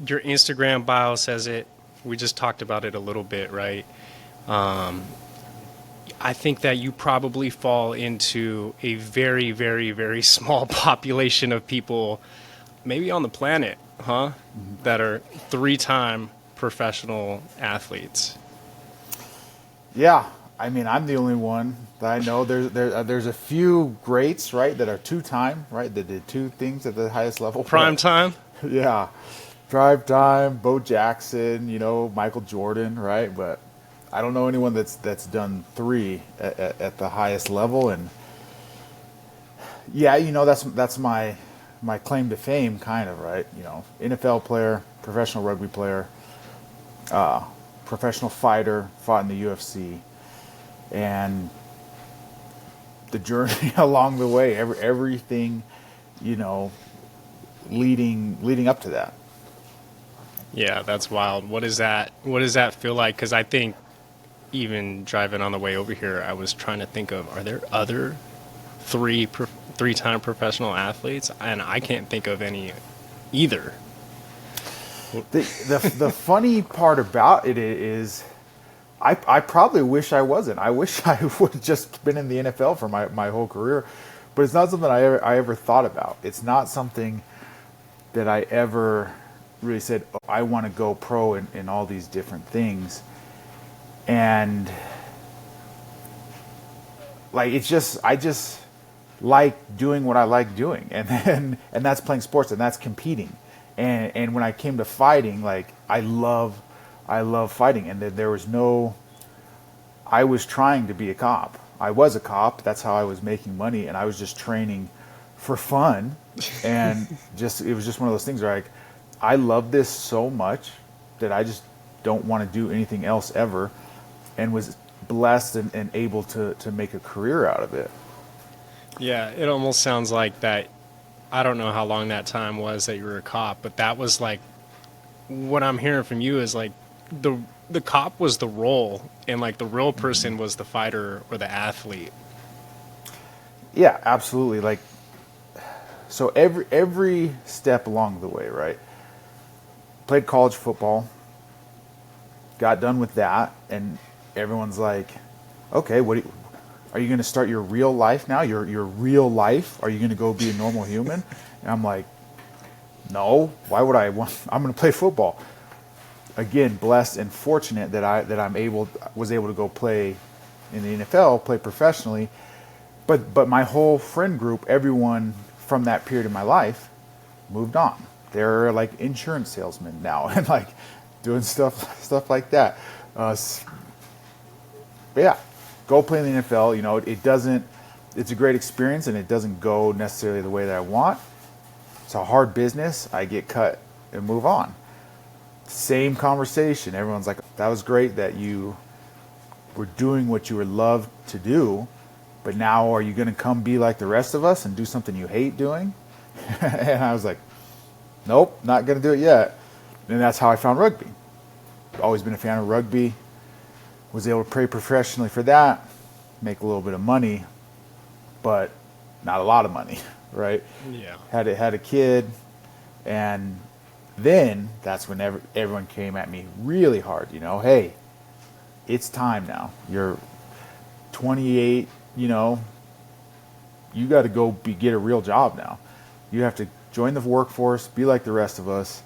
your Instagram bio says it. We just talked about it a little bit, right? Um, I think that you probably fall into a very, very, very small population of people, maybe on the planet, huh? That are three-time professional athletes. Yeah, I mean, I'm the only one that I know. There's a few greats, right, that are two-time, right, that did two things at the highest level. Prime But time? yeah, Drive Time, Bo Jackson, Michael Jordan, right? But I don't know anyone that's done three at the highest level. And yeah, that's my claim to fame, kind of, right? NFL player, professional rugby player, professional fighter, fought in the UFC, and the journey along the way, everything, you know, leading up to that. Yeah, that's wild. What does that feel like? Because I think even driving on the way over here, I was trying to think of, are there other three-time professional athletes? And I can't think of any either. The funny part about it is, I probably wish I wasn't. I wish I would have just been in the NFL for my whole career, but it's not something I ever thought about. It's not something that I ever really said, oh, I want to go pro in all these different things. And like, I just like doing what I like doing, and that's playing sports, and that's competing. And when I came to fighting, like, I love fighting, and there was no. I was trying to be a cop. I was a cop. That's how I was making money, and I was just training for fun, and it was just one of those things where, like, I love this so much that I just don't want to do anything else ever, and was blessed and able to make a career out of it. Yeah, it almost sounds like that. I don't know how long that time was that you were a cop, but that was like what I'm hearing from you is like the cop was the role, and like the real person was the fighter or the athlete. Yeah, absolutely. Like, so every step along the way, right? Played college football, got done with that, and everyone's like, "Okay, are you going to start your real life now? Your real life? Are you going to go be a normal human?" And I'm like, "No. Why would I want? I'm going to play football." Again, blessed and fortunate that I was able to go play in the NFL, play professionally. But my whole friend group, everyone from that period of my life, moved on. They're like insurance salesmen now, and like doing stuff like that. Uh, but yeah, go play in the NFL. It doesn't. It's a great experience, and it doesn't go necessarily the way that I want. It's a hard business. I get cut and move on. Same conversation. Everyone's like, "That was great that you were doing what you were loved to do, but now are you going to come be like the rest of us and do something you hate doing?" And I was like, "Nope, not going to do it yet." And that's how I found rugby. Always been a fan of rugby. Was able to play professionally for that, make a little bit of money, but not a lot of money, right? Yeah. Had a kid, and then that's when everyone came at me really hard. Hey, it's time now. You're 28. You got to go get a real job now. You have to join the workforce, be like the rest of us,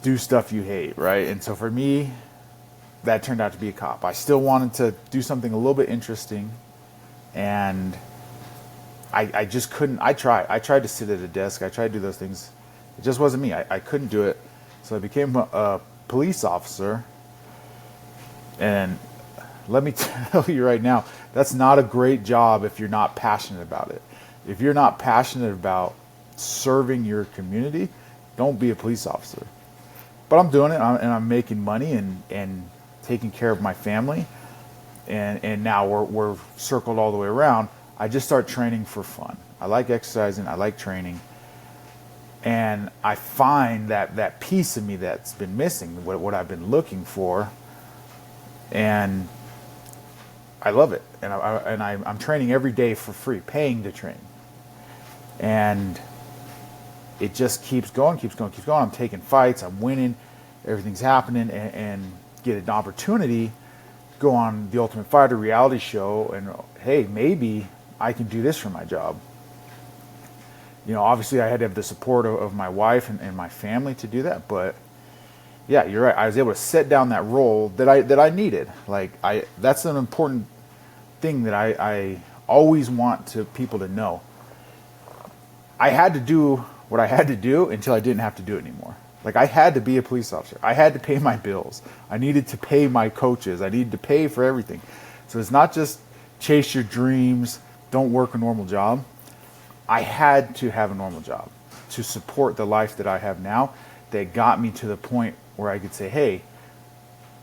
do stuff you hate, right? And so for me, that turned out to be a cop. I still wanted to do something a little bit interesting, and I just couldn't. I tried to sit at a desk. I tried to do those things. It just wasn't me. I couldn't do it. So I became a police officer, and let me tell you right now, that's not a great job if you're not passionate about it. If you're not passionate about serving your community, don't be a police officer. But I'm doing it, and I'm making money and taking care of my family, and now we're circled all the way around. I just start training for fun. I like exercising. I like training, and I find that piece of me that's been missing, what I've been looking for, and I love it. I'm training every day for free, paying to train, and it just keeps going, keeps going, keeps going. I'm taking fights, I'm winning, everything's happening, and get an opportunity, go on the Ultimate Fighter reality show, and hey, maybe I can do this for my job. You know, obviously I had to have the support of my wife and my family to do that, but yeah, you're right. I was able to set down that role that I needed. Like that's an important thing that I always want to people to know. I had to do what I had to do until I didn't have to do it anymore. Like I had to be a police officer. I had to pay my bills. I needed to pay my coaches. I needed to pay for everything. So it's not just chase your dreams, don't work a normal job. I had to have a normal job to support the life that I have now that got me to the point where I could say, hey,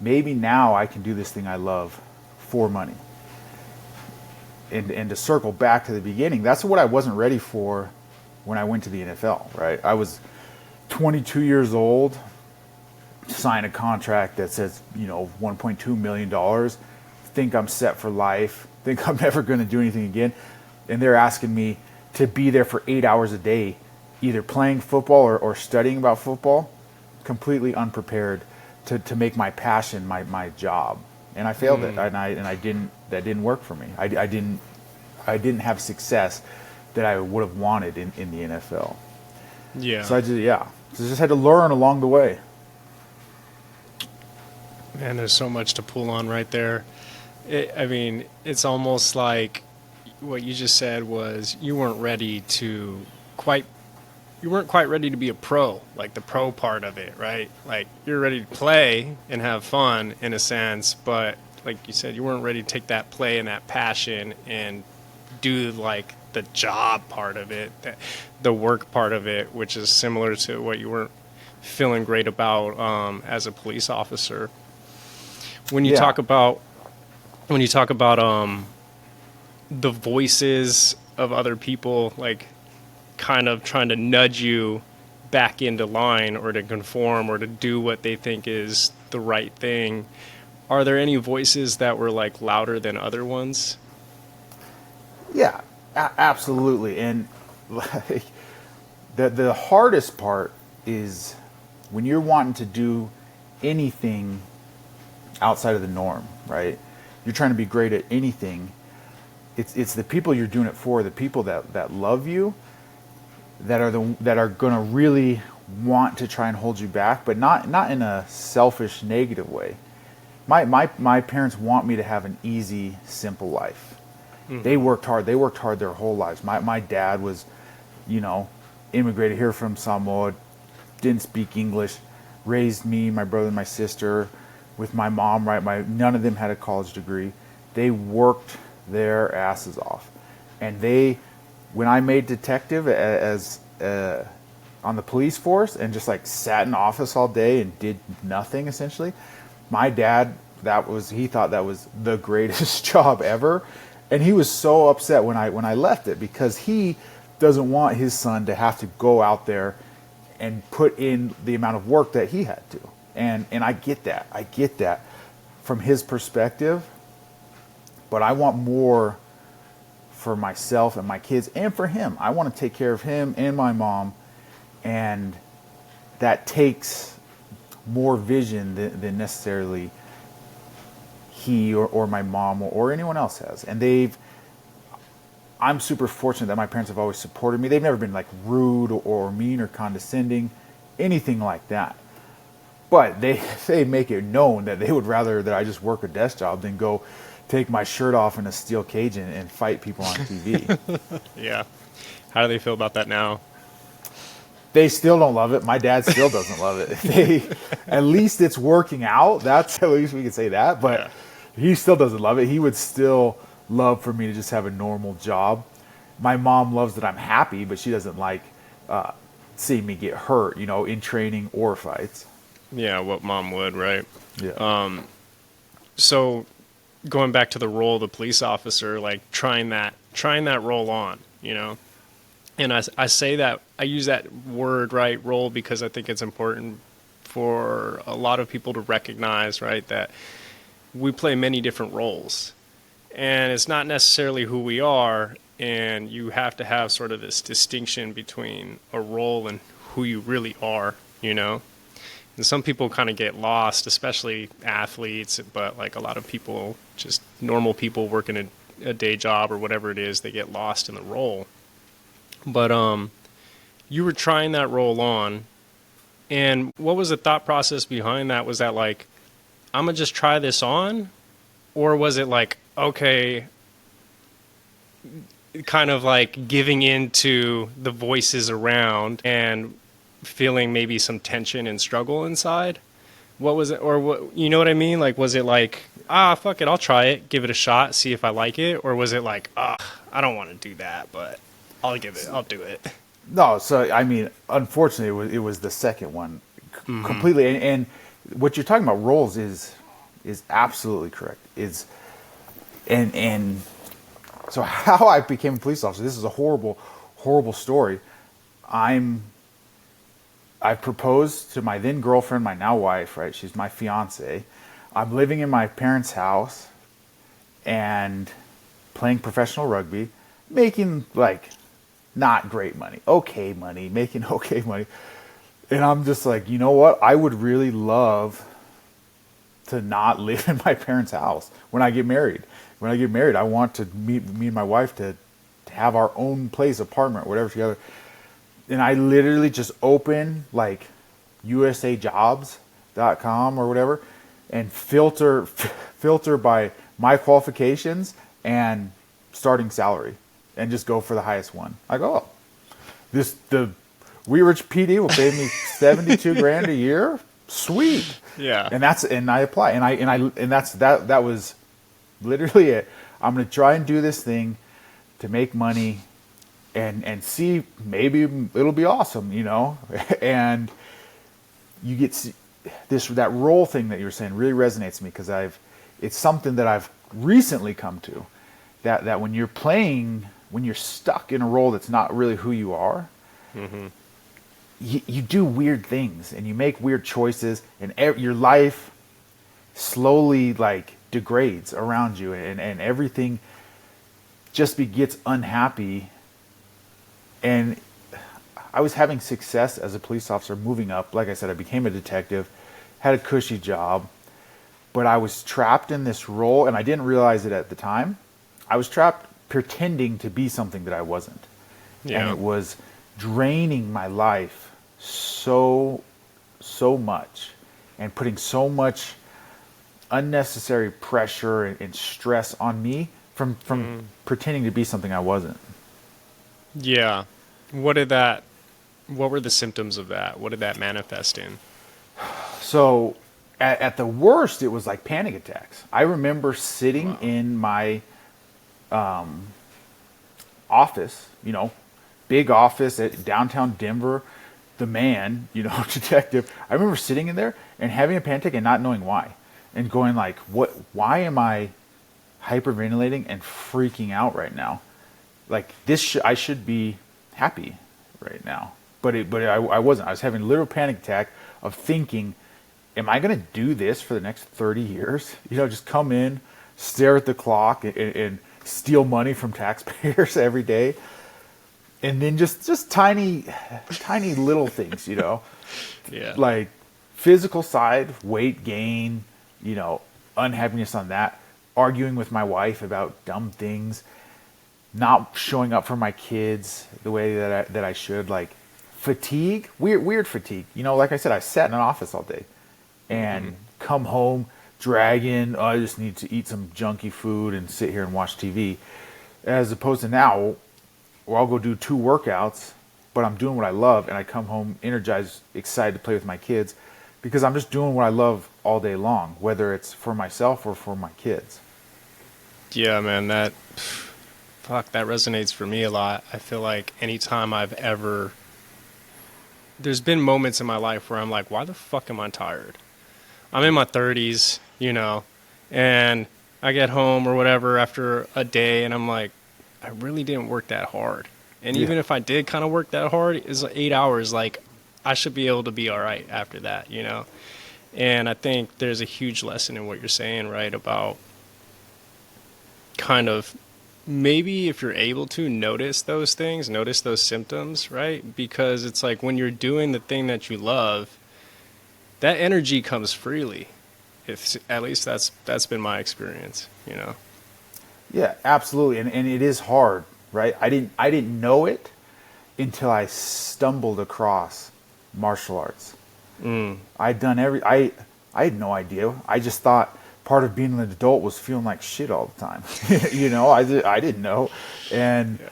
maybe now I can do this thing I love for money. And to circle back to the beginning, that's what I wasn't ready for when I went to the NFL, right? I was 22 years old, sign a contract that says, you know, $1.2 million, think I'm set for life, think I'm never going to do anything again. And they're asking me to be there for 8 hours a day, either playing football or studying about football, completely unprepared to make my passion my job. And I failed it, and I didn't. That didn't work for me. I didn't have success that I would have wanted in the NFL. Yeah. So I just had to learn along the way. Man, there's so much to pull on right there. I mean, it's almost like what you just said was you weren't quite ready to be a pro, like the pro part of it, right? Like you're ready to play and have fun in a sense, but like you said, you weren't ready to take that play and that passion and do like the job part of it, the work part of it, which is similar to what you weren't feeling great about as a police officer. When you talk about the voices of other people, like kind of trying to nudge you back into line or to conform or to do what they think is the right thing, are there any voices that were like louder than other ones? Yeah, absolutely. And like, the hardest part is when you're wanting to do anything outside of the norm, right? You're trying to be great at anything. It's the people you're doing it for, the people that love you, that are going to really want to try and hold you back, but not in a selfish, negative way. My parents want me to have an easy, simple life. Mm-hmm. They worked hard. They worked hard their whole lives. My dad was, you know, immigrated here from Samoa, didn't speak English, raised me, my brother, and my sister with my mom. Right, none of them had a college degree. They worked their asses off, and when I made detective as on the police force and just like sat in office all day and did nothing essentially, my dad, he thought that was the greatest job ever, and he was so upset when I left it because he doesn't want his son to have to go out there and put in the amount of work that he had to, and I get that from his perspective, but I want more for myself and my kids and for him. I want to take care of him and my mom, and that takes more vision than necessarily he or my mom or anyone else has. And I'm super fortunate that my parents have always supported me. They've never been like rude or mean or condescending, anything like that. But they make it known that they would rather that I just work a desk job than go take my shirt off in a steel cage and fight people on TV. Yeah. How do they feel about that now? They still don't love it. My dad still doesn't love it. At least it's working out. That's at least we can say that. But he still doesn't love it. He would still love for me to just have a normal job. My mom loves that I'm happy, but she doesn't like seeing me get hurt, you know, in training or fights. Yeah, what mom would, right? Yeah. So going back to the role of the police officer, like trying that role on, you know, and I say that, I use that word, right, role, because I think it's important for a lot of people to recognize, right, that we play many different roles, and it's not necessarily who we are and you have to have sort of this distinction between a role and who you really are, you know? And some people kind of get lost, especially athletes, but like a lot of people, just normal people working a day job or whatever it is, they get lost in the role. But you were trying that role on, and what was the thought process behind that? Was that like, I'm gonna just try this on, or was it like, okay, kind of like giving in to the voices around and feeling maybe some tension and struggle inside? What was it, or what, you know what I mean? Like, was it like, fuck it, I'll try it, give it a shot, see if I like it, or was it like, I don't want to do that, but I'll do it. No, so I mean, unfortunately, it was the second one completely. And what you're talking about roles is absolutely correct. And so how I became a police officer. This is a horrible story. I proposed to my then girlfriend, my now wife. Right, she's my fiance. I'm living in my parents' house and playing professional rugby, making like not great money, making okay money. And I'm just like, you know what? I would really love to not live in my parents' house when I get married. When I get married, I want to me and my wife to have our own place, apartment, whatever together. And I literally just open like usajobs.com or whatever and filter by my qualifications and starting salary and just go for the highest one. I go, the Wee Rich PD will pay me 72 grand a year. Sweet. Yeah. And I apply and that was literally it. I'm going to try and do this thing to make money and see, maybe it'll be awesome, you know? And you get that role thing that you were saying really resonates with me because it's something that I've recently come to that when you're playing, when you're stuck in a role that's not really who you are, you do weird things and you make weird choices and your life slowly like degrades around you and everything just gets unhappy. And I was having success as a police officer, moving up. Like I said, I became a detective, had a cushy job, but I was trapped in this role, and I didn't realize it at the time. I was trapped pretending to be something that I wasn't. Yeah. And it was draining my life so much and putting so much unnecessary pressure and stress on me from pretending to be something I wasn't. Yeah. What were the symptoms of that? What did that manifest in? So at the worst, it was like panic attacks. I remember sitting in my office, you know, big office at downtown Denver, the man, you know, detective. I remember sitting in there and having a panic attack and not knowing why. And going like, why am I hyperventilating and freaking out right now? Like this, I should be happy right now. But I wasn't. I was having a literal panic attack of thinking, am I going to do this for the next 30 years? You know, just come in, stare at the clock and steal money from taxpayers every day. And then just tiny little things, you know, yeah, like physical side, weight gain, you know, unhappiness on that, arguing with my wife about dumb things, not showing up for my kids the way that I should, like fatigue, weird fatigue. You know, like I said, I sat in an office all day and come home dragging, I just need to eat some junky food and sit here and watch TV. As opposed to now, where I'll go do 2 workouts, but I'm doing what I love and I come home energized, excited to play with my kids because I'm just doing what I love all day long, whether it's for myself or for my kids. Yeah, man, that resonates for me a lot. I feel like anytime there's been moments in my life where I'm like, why the fuck am I tired? I'm in my 30s, you know, and I get home or whatever after a day and I'm like, I really didn't work that hard. And even if I did kind of work that hard, it's like 8 hours, like I should be able to be all right after that, you know? And I think there's a huge lesson in what you're saying, right, about kind of maybe if you're able to notice those things, notice those symptoms, right? Because it's like when you're doing the thing that you love, that energy comes freely. If at least that's been my experience, you know. Yeah, absolutely. And it is hard, right? I didn't know it until I stumbled across martial arts. Mm. I'd done I had no idea. I just thought part of being an adult was feeling like shit all the time. I didn't know. And Yeah.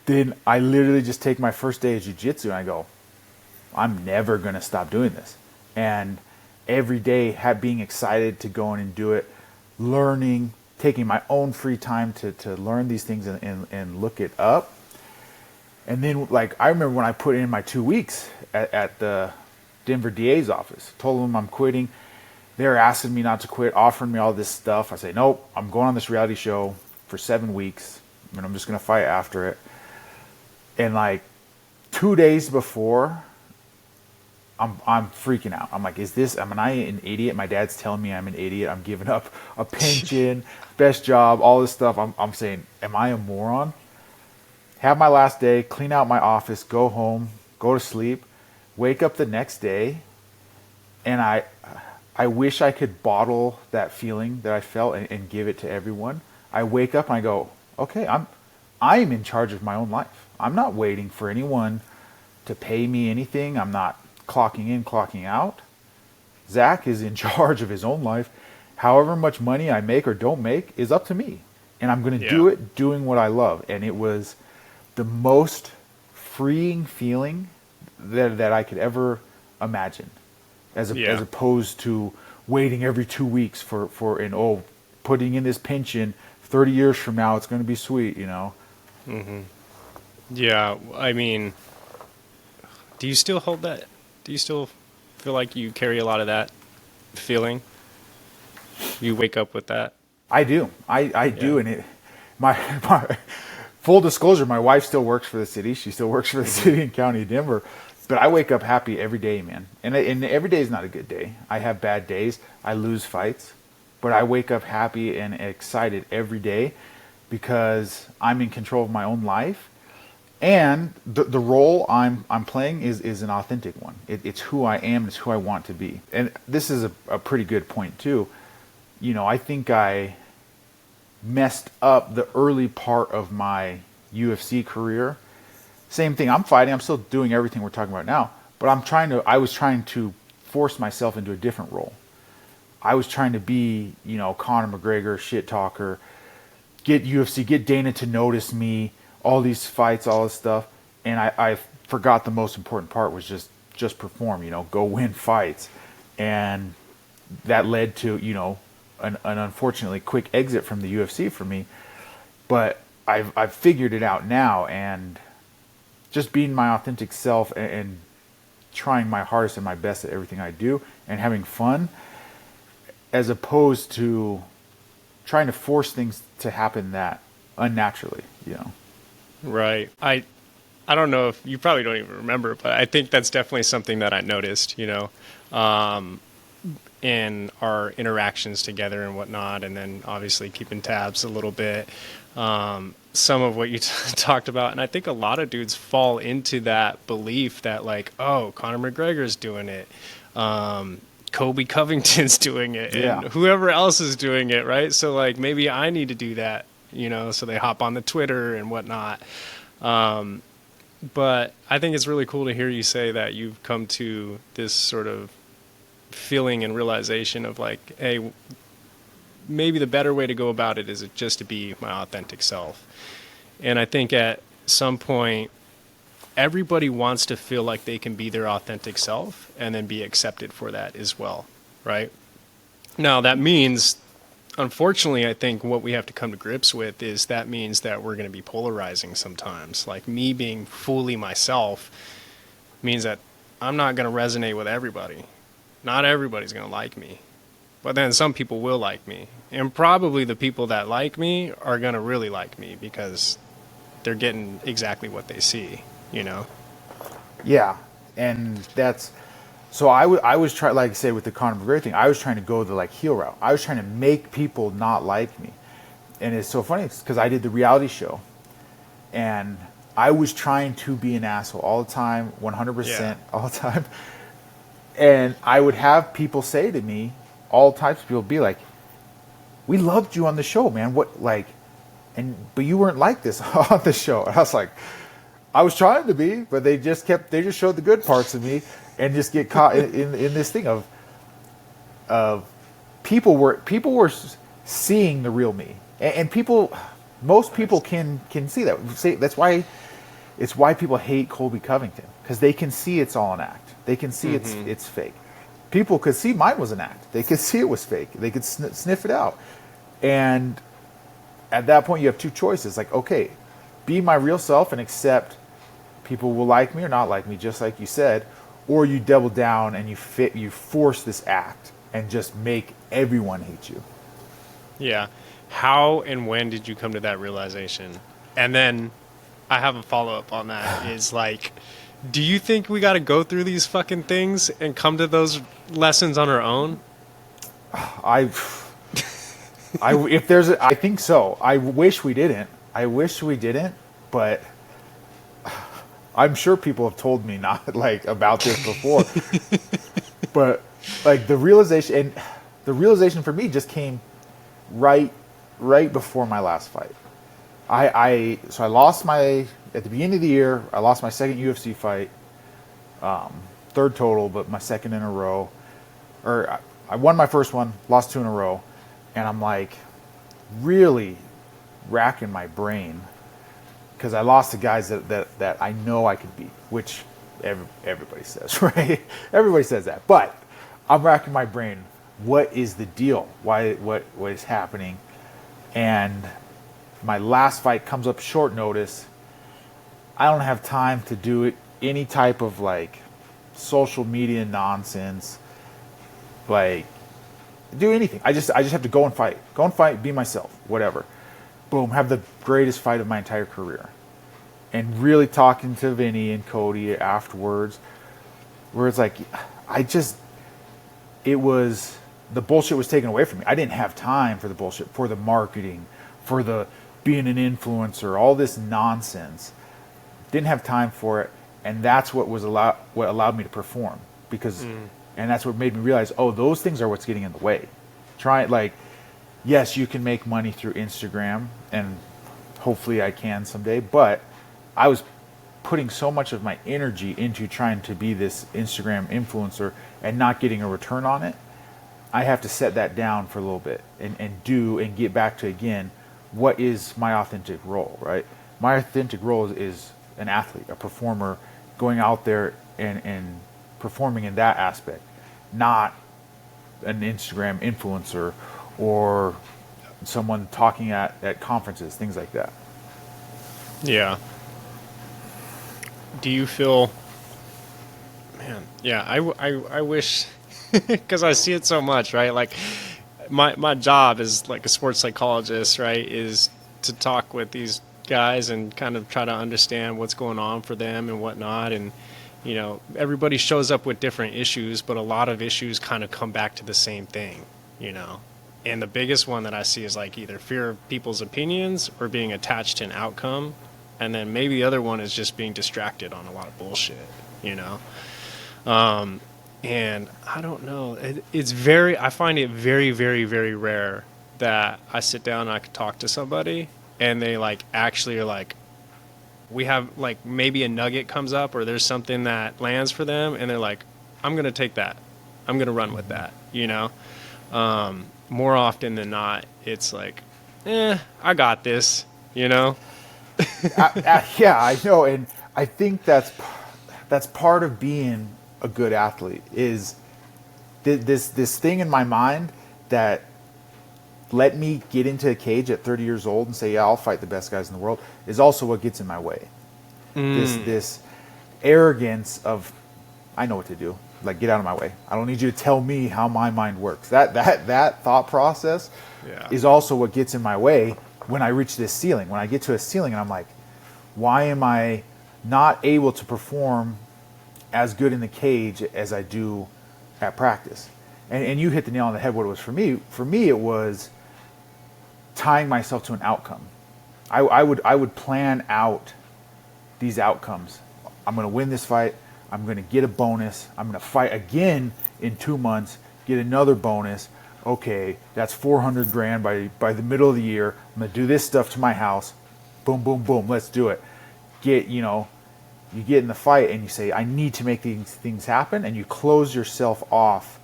then I literally just take my first day of jiu-jitsu and I go, I'm never going to stop doing this. And every day being excited to go in and do it, learning, taking my own free time to learn these things and look it up. And then, like, I remember when I put in my 2 weeks at the Denver DA's office, told them I'm quitting. They're asking me not to quit, offering me all this stuff. I say, nope, I'm going on this reality show for 7 weeks, and I'm just going to fight after it. And, like, 2 days before, I'm freaking out. I'm like, am I an idiot? My dad's telling me I'm an idiot. I'm giving up a pension, best job, all this stuff. I'm saying, am I a moron? Have my last day, clean out my office, go home, go to sleep, wake up the next day, and I wish I could bottle that feeling that I felt and give it to everyone. I wake up and I go, okay, I'm in charge of my own life. I'm not waiting for anyone to pay me anything. I'm not clocking in, clocking out. Zach is in charge of his own life. However much money I make or don't make is up to me. And I'm going to Yeah. do it doing what I love. And it was the most freeing feeling that I could ever imagine, as Yeah. opposed to waiting every 2 weeks for putting in this pension 30 years from now it's going to be sweet. Yeah. I mean, do you still hold that? Do you still feel like you carry a lot of that feeling? You wake up with that? I do. I Yeah. do. And my full disclosure, my wife still works for the city. She still works for the Hmm. city and county of Denver. But I wake up happy every day, man. And every day is not a good day. I have bad days. I lose fights. But I wake up happy and excited every day because I'm in control of my own life. And the role I'm playing is an authentic one. It's who I am. It's who I want to be. And this is a pretty good point too. I think I messed up the early part of my UFC career. Same thing. I'm fighting. I'm still doing everything we're talking about now. But I was trying to force myself into a different role. I was trying to be, Conor McGregor, shit talker, get UFC, get Dana to notice me, all these fights, all this stuff. And I forgot the most important part was just perform, go win fights. And that led to, an unfortunately quick exit from the UFC for me. But I've figured it out now, and just being my authentic self and trying my hardest and my best at everything I do and having fun, as opposed to trying to force things to happen that unnaturally. Right. I don't know if you probably don't even remember, but I think that's definitely something that I noticed, in our interactions together and whatnot, and then obviously keeping tabs a little bit. Some of what you talked about, and I think a lot of dudes fall into that belief that like, oh, Conor McGregor's doing it, Kobe Covington's doing it, and Yeah. whoever else is doing it, right? So like maybe I need to do that, so they hop on the Twitter and whatnot. But I think it's really cool to hear you say that you've come to this sort of feeling and realization of like, hey, maybe the better way to go about it is just to be my authentic self. And I think at some point, everybody wants to feel like they can be their authentic self and then be accepted for that as well, right? Now, that means, unfortunately, I think what we have to come to grips with is that means that we're going to be polarizing sometimes. Like me being fully myself means that I'm not going to resonate with everybody. Not everybody's going to like me. But then some people will like me. And probably the people that like me are going to really like me because they're getting exactly what they see. Yeah. And that's so I was trying, like I said, with the Conor McGregor thing, I was trying to go the like heel route. I was trying to make people not like me. and it's so funny because I did the reality show, and I was trying to be an asshole all the time, 100% all the time. And I would have people say to me, all types of people be like, "We loved you on the show, man. What, like, but you weren't like this on the show." And I was like, I was trying to be, but they just showed the good parts of me, and just get caught in this thing of people were seeing the real me, and most people can see that. That's why it's why people hate Colby Covington, because they can see it's all an act. They can see it's fake. People could see mine was an act. They could see it was fake. They could sniff it out. And at that point, you have two choices. Like, okay, be my real self and accept people will like me or not like me, just like you said, or you double down and you force this act and just make everyone hate you. Yeah. How and when did you come to that realization? And then I have a follow-up on that is like, do you think we got to go through these fucking things and come to those lessons on our own? I think so. I wish we didn't, but I'm sure people have told me not like about this before. But like the realization for me just came right before my last fight. So I lost at the beginning of the year, I lost my second UFC fight, third total, but my second in a row. Or I won my first one, lost two in a row, and I'm like really racking my brain because I lost to guys that I know I could beat, which everybody says, right? Everybody says that, but I'm racking my brain. What is the deal? What is happening? And my last fight comes up short notice. I don't have time to do it. Any type of like social media nonsense, like do anything. I just have to go and fight, be myself, whatever. Boom, have the greatest fight of my entire career. And really talking to Vinny and Cody afterwards, where it's like, the bullshit was taken away from me. I didn't have time for the bullshit, for the marketing, for the being an influencer, all this nonsense. Didn't have time for it, and that's what allowed me to perform. And that's what made me realize, oh, those things are what's getting in the way. Yes, you can make money through Instagram, and hopefully I can someday, but I was putting so much of my energy into trying to be this Instagram influencer and not getting a return on it. I have to set that down for a little bit and get back to, again, what is my authentic role, right? My authentic role is an athlete, a performer, going out there and performing in that aspect, not an Instagram influencer or someone talking at conferences, things like that. Yeah. Do you feel, man, yeah, I wish, because I see it so much, right? Like my job as like a sports psychologist, right, is to talk with these guys and kind of try to understand what's going on for them and whatnot. And, you know, everybody shows up with different issues, but a lot of issues kind of come back to the same thing, you know. And the biggest one that I see is like either fear of people's opinions or being attached to an outcome. And then maybe the other one is just being distracted on a lot of bullshit, you know. And I don't know. I find it very, very, very rare that I sit down and I can talk to somebody and they like actually are like, we have like maybe a nugget comes up or there's something that lands for them and they're like, I'm going to take that. I'm going to run with that, you know. More often than not, it's like, I got this, you know. Yeah, I know, and I think that's part of being a good athlete is this thing in my mind that let me get into a cage at 30 years old and say, yeah, I'll fight the best guys in the world, is also what gets in my way. This arrogance of, I know what to do. Like, get out of my way. I don't need you to tell me how my mind works. That thought process is also what gets in my way when I reach this ceiling. When I get to a ceiling and I'm like, why am I not able to perform as good in the cage as I do at practice? And you hit the nail on the head what it was for me. For me, it was tying myself to an outcome. I would plan out these outcomes. I'm going to win this fight. I'm going to get a bonus. I'm going to fight again in 2 months, get another bonus. Okay, that's 400 grand by the middle of the year. I'm going to do this stuff to my house. Boom, boom, boom. Let's do it. You get in the fight and you say, I need to make these things happen, and you close yourself off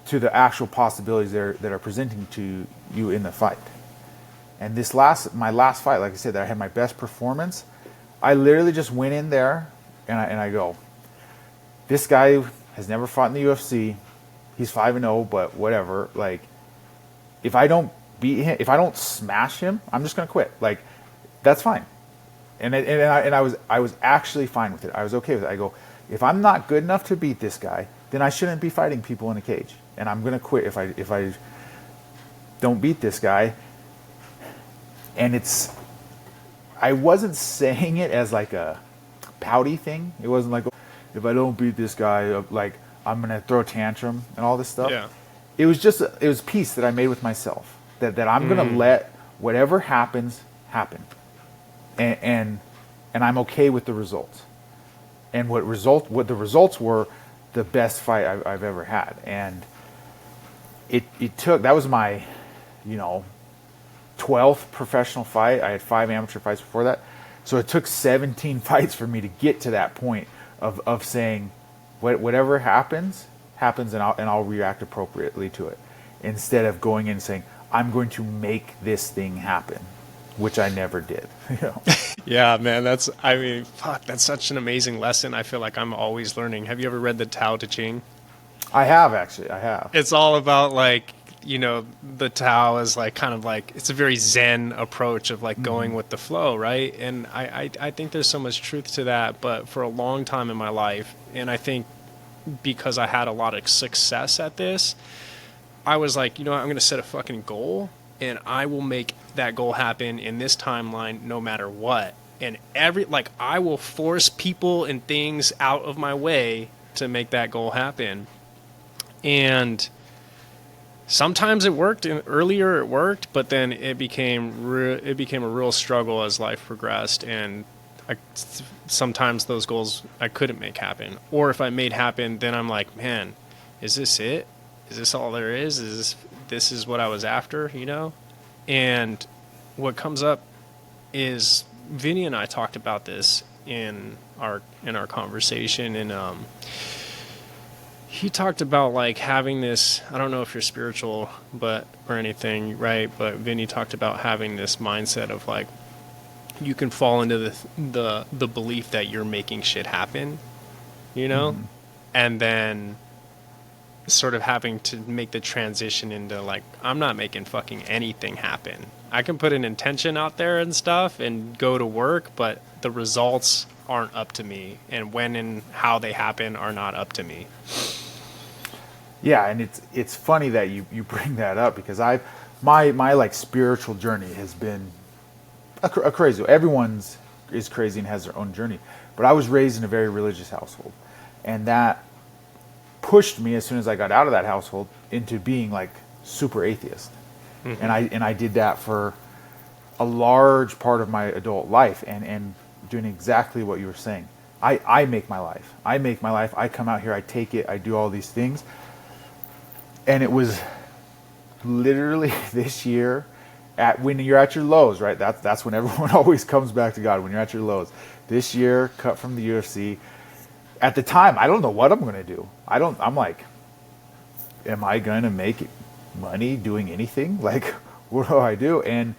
to the actual possibilities that are presenting to you in the fight. And my last fight, like I said, that I had my best performance, I literally just went in there and I go, this guy has never fought in the UFC. He's 5-0, but whatever. Like, if I don't beat him, if I don't smash him, I'm just gonna quit. Like, that's fine. And I was actually fine with it. I was okay with it. I go, if I'm not good enough to beat this guy, then I shouldn't be fighting people in a cage, and I'm gonna quit if I don't beat this guy. And I wasn't saying it as like a pouty thing. It wasn't like, if I don't beat this guy, like, I'm gonna throw a tantrum and all this stuff. Yeah. It was peace that I made with myself, that I'm gonna let whatever happens happen, and I'm okay with the results. And what the results were, the best fight I've ever had. And that was my 12th professional fight. I had 5 amateur fights before that. So it took 17 fights for me to get to that point of saying, whatever happens, and I'll react appropriately to it. Instead of going in and saying, I'm going to make this thing happen, which I never did. Yeah, man, that's such an amazing lesson. I feel like I'm always learning. Have you ever read the Tao Te Ching? I have. It's all about, like, the Tao is like kind of like, it's a very Zen approach of like going with the flow, right? And I think there's so much truth to that. But for a long time in my life, and I think because I had a lot of success at this, I was like, I'm going to set a fucking goal, and I will make that goal happen in this timeline no matter what. And I will force people and things out of my way to make that goal happen. And sometimes it worked, and earlier it worked, but then it became a real struggle as life progressed. And sometimes those goals I couldn't make happen, or if I made happen, then I'm like, man, is this it? Is this all there is? This is what I was after, And what comes up is, Vinny and I talked about this in our conversation, and he talked about like having this, I don't know if you're spiritual or anything, right? But Vinny talked about having this mindset of like, you can fall into the belief that you're making shit happen, and then sort of having to make the transition into like, I'm not making fucking anything happen. I can put an intention out there and stuff and go to work, but the results aren't up to me, and when and how they happen are not up to me. Yeah, and it's funny that you bring that up, because my like spiritual journey has been a crazy. Everyone's is crazy and has their own journey, but I was raised in a very religious household, and that pushed me, as soon as I got out of that household, into being like super atheist. And I did that for a large part of my adult life, and doing exactly what you were saying. I make my life. I come out here, I take it, I do all these things. And it was literally this year, when you're at your lows, right? That's when everyone always comes back to God, when you're at your lows. This year, cut from the UFC. At the time, I don't know what I'm going to do. I'm like, am I going to make money doing anything? Like, what do I do? And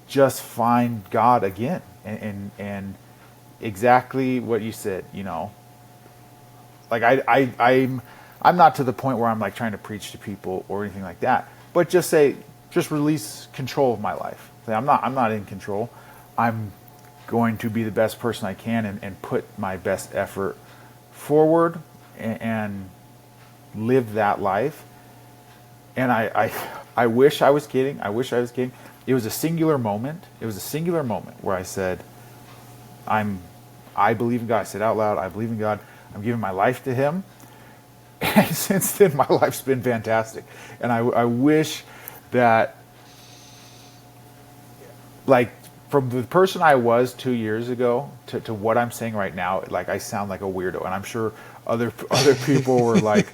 just find God again. And exactly what you said, Like, I'm not to the point where I'm like trying to preach to people or anything like that. But just release control of my life. Say, I'm not in control. I'm going to be the best person I can, and put my best effort forward and live that life. And I wish I was kidding. It was a singular moment. Where I said, I believe in God. I said out loud, I believe in God. I'm giving my life to Him. And since then, my life's been fantastic. And I wish that like from the person I was 2 years ago to what I'm saying right now, like I sound like a weirdo, and I'm sure other people were like,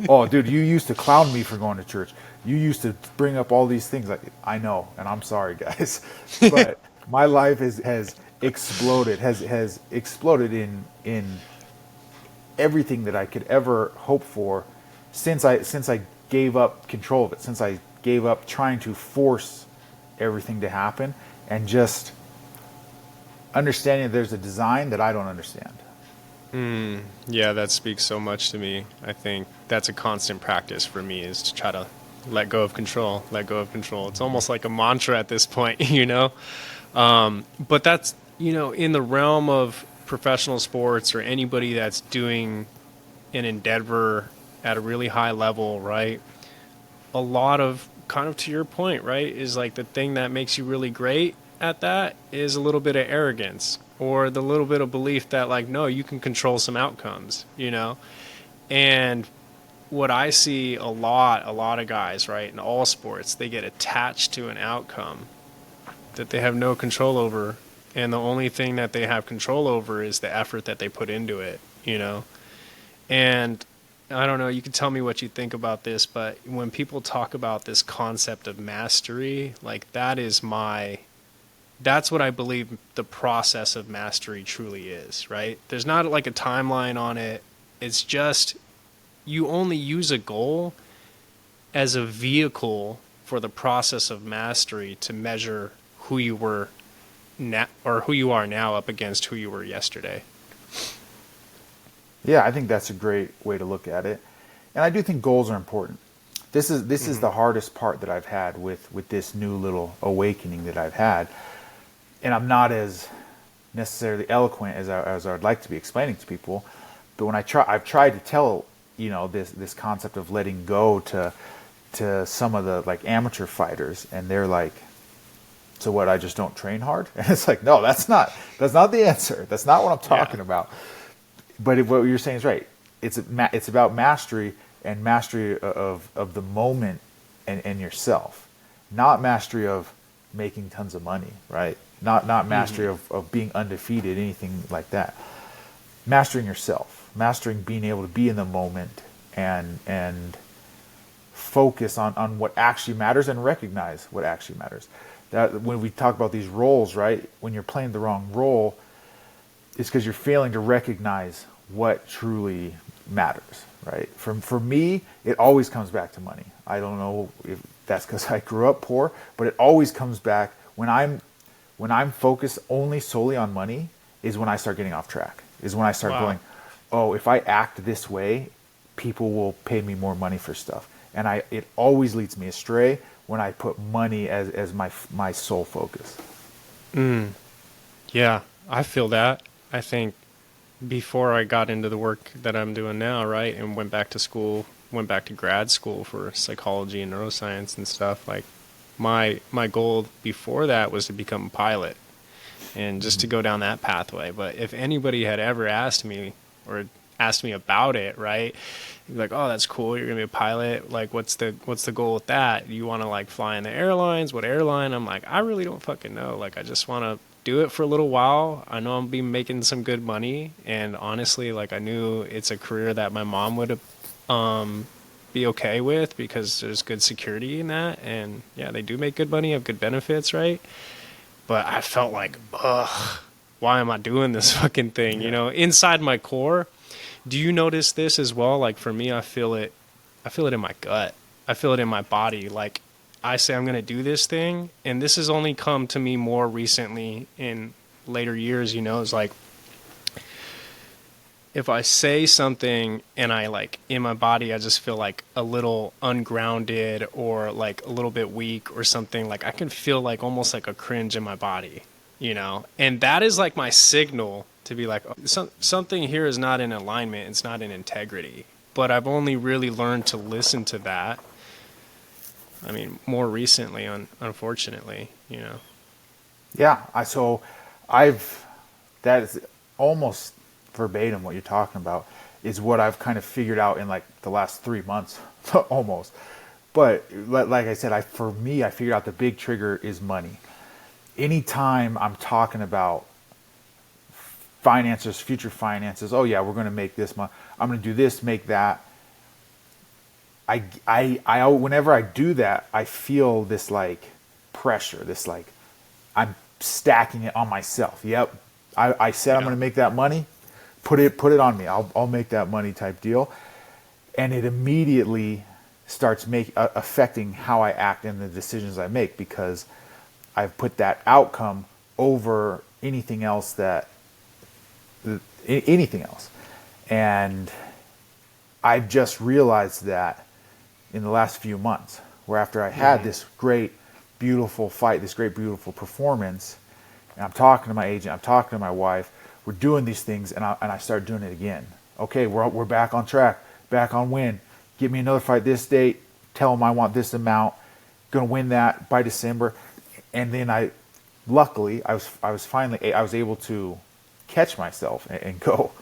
"Oh, dude, you used to clown me for going to church. You used to bring up all these things." Like I know, and I'm sorry, guys, but my life has exploded, has exploded in everything that I could ever hope for since I gave up control of it, since I gave up trying to force everything to happen, and just understanding that there's a design that I don't understand. Yeah, that speaks so much to me. I think that's a constant practice for me is to try to let go of control, let go of control. It's almost like a mantra at this point, you know? But that's, in the realm of professional sports or anybody that's doing an endeavor at a really high level, right? A lot of, kind of to your point, right, is like the thing that makes you really great at that is a little bit of arrogance or the little bit of belief that, like, no, you can control some outcomes, And what I see a lot of guys, right, in all sports, they get attached to an outcome that they have no control over. And the only thing that they have control over is the effort that they put into it. And I don't know, you can tell me what you think about this, but when people talk about this concept of mastery, like that's what I believe the process of mastery truly is, right? There's not like a timeline on it. It's just you only use a goal as a vehicle for the process of mastery to measure who you were now or who you are now up against who you were yesterday. Yeah, I think that's a great way to look at it, and I do think goals are important. This is the hardest part that I've had with this new little awakening that I've had, and I'm not as necessarily eloquent as I would like to be explaining to people. But when I've tried to tell this concept of letting go to some of the like amateur fighters, and they're like, "So what? I just don't train hard?" And it's like, no, that's not the answer. That's not what I'm talking about. But what you're saying is right. It's about mastery and mastery of the moment and yourself, not mastery of making tons of money, right? Not mastery of being undefeated, anything like that. Mastering yourself, mastering being able to be in the moment and focus on what actually matters and recognize what actually matters. That when we talk about these roles, right? When you're playing the wrong role, it's because you're failing to recognize what truly matters, right? For me, it always comes back to money. I don't know if that's because I grew up poor, but it always comes back when I'm focused only solely on money is when I start getting off track. Is when I start going, oh, if I act this way, people will pay me more money for stuff, and it always leads me astray when I put money as my sole focus. Yeah, I feel that. I think before I got into the work that I'm doing now, right, and went back to grad school for psychology and neuroscience and stuff, like my goal before that was to become a pilot and just to go down that pathway. But if anybody had ever asked me about it, right, like, oh, that's cool, you're gonna be a pilot, like what's the goal with that? You want to like fly in the airlines? What airline? I'm like, I really don't fucking know. Like, I just want to do it for a little while. I know I'm be making some good money, and honestly, like, I knew it's a career that my mom would be okay with because there's good security in that, and yeah, they do make good money, have good benefits, right? But I felt like, ugh, why am I doing this fucking thing? Inside my core. Do you notice this as well? Like for me, I feel it in my gut. I feel it in my body. Like I say I'm going to do this thing, and this has only come to me more recently in later years, it's like if I say something and I like in my body, I just feel like a little ungrounded or like a little bit weak or something, like I can feel like almost like a cringe in my body, and that is like my signal to be like, oh, something here is not in alignment. It's not in integrity. But I've only really learned to listen to that. I mean, more recently, unfortunately, Yeah, that is almost verbatim what you're talking about is what I've kind of figured out in like the last 3 months, almost. But like I said, for me, I figured out the big trigger is money. anytime I'm talking about finances, future finances, oh yeah, we're going to make this money, I'm going to do this, make that. Whenever I do that, I feel this like pressure, this like I'm stacking it on myself. Yep, I said I'm Yeah. going to make that money. Put it on me. I'll make that money type deal, and it immediately starts affecting how I act and the decisions I make, because I've put that outcome over anything else anything else. And I've just realized that in the last few months, where after I had this great, beautiful fight, this great, beautiful performance, and I'm talking to my agent, I'm talking to my wife, we're doing these things, and I start doing it again. Okay, we're back on track, back on win. Give me another fight this date. Tell them I want this amount. Going to win that by December. And then luckily, I was able to catch myself and go,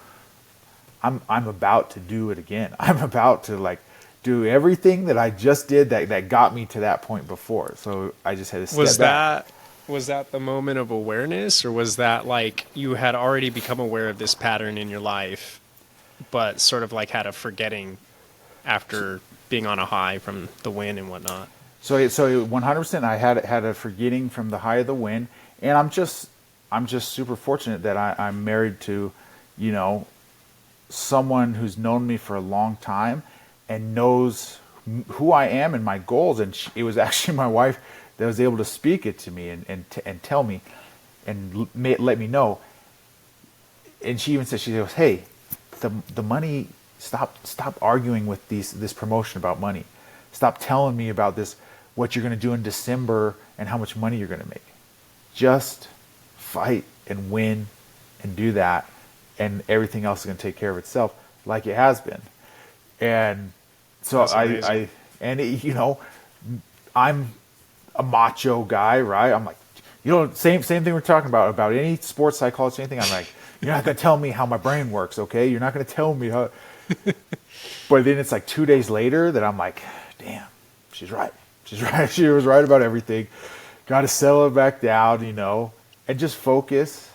I'm about to do it again. I'm about to like do everything that I just did that got me to that point before. So I just had to step back. Was that the moment of awareness, or was that like you had already become aware of this pattern in your life, but sort of like had a forgetting after being on a high from the win and whatnot? So 100%, I had a forgetting from the high of the win, and I'm just super fortunate that I'm married to, someone who's known me for a long time and knows who I am and my goals. And it was actually my wife that was able to speak it to me and tell me and let me know. And she even said, she goes, "Hey, the money. Stop arguing with this promotion about money. Stop telling me about this, what you're going to do in December and how much money you're going to make. Just fight and win and do that, and everything else is going to take care of itself, like it has been." And so I'm a macho guy, right? I'm like, same thing we're talking about any sports psychology, anything. I'm like, you're not going to tell me how my brain works, okay? You're not going to tell me how. But then it's like 2 days later that I'm like, damn, she's right. She's right. She was right about everything. Got to settle it back down, and just focus.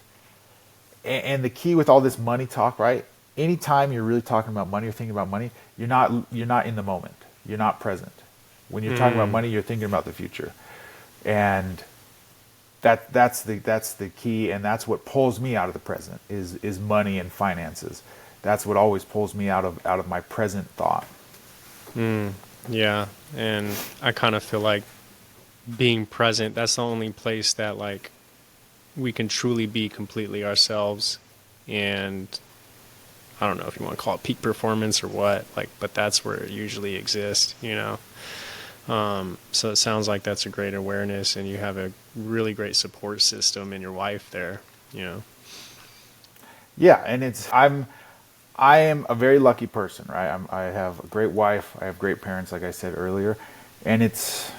And the key with all this money talk, right? Anytime you're really talking about money or thinking about money, you're not in the moment. You're not present. When you're talking about money, you're thinking about the future. And that's the key, and that's what pulls me out of the present is money and finances. That's what always pulls me out of my present thought. Yeah, and I kind of feel like being present, that's the only place that like we can truly be completely ourselves. And I don't know if you want to call it peak performance or what, like, but that's where it usually exists, So it sounds like that's a great awareness, and you have a really great support system in your wife there, Yeah, and I am a very lucky person, right? I have a great wife. I have great parents, like I said earlier, and it's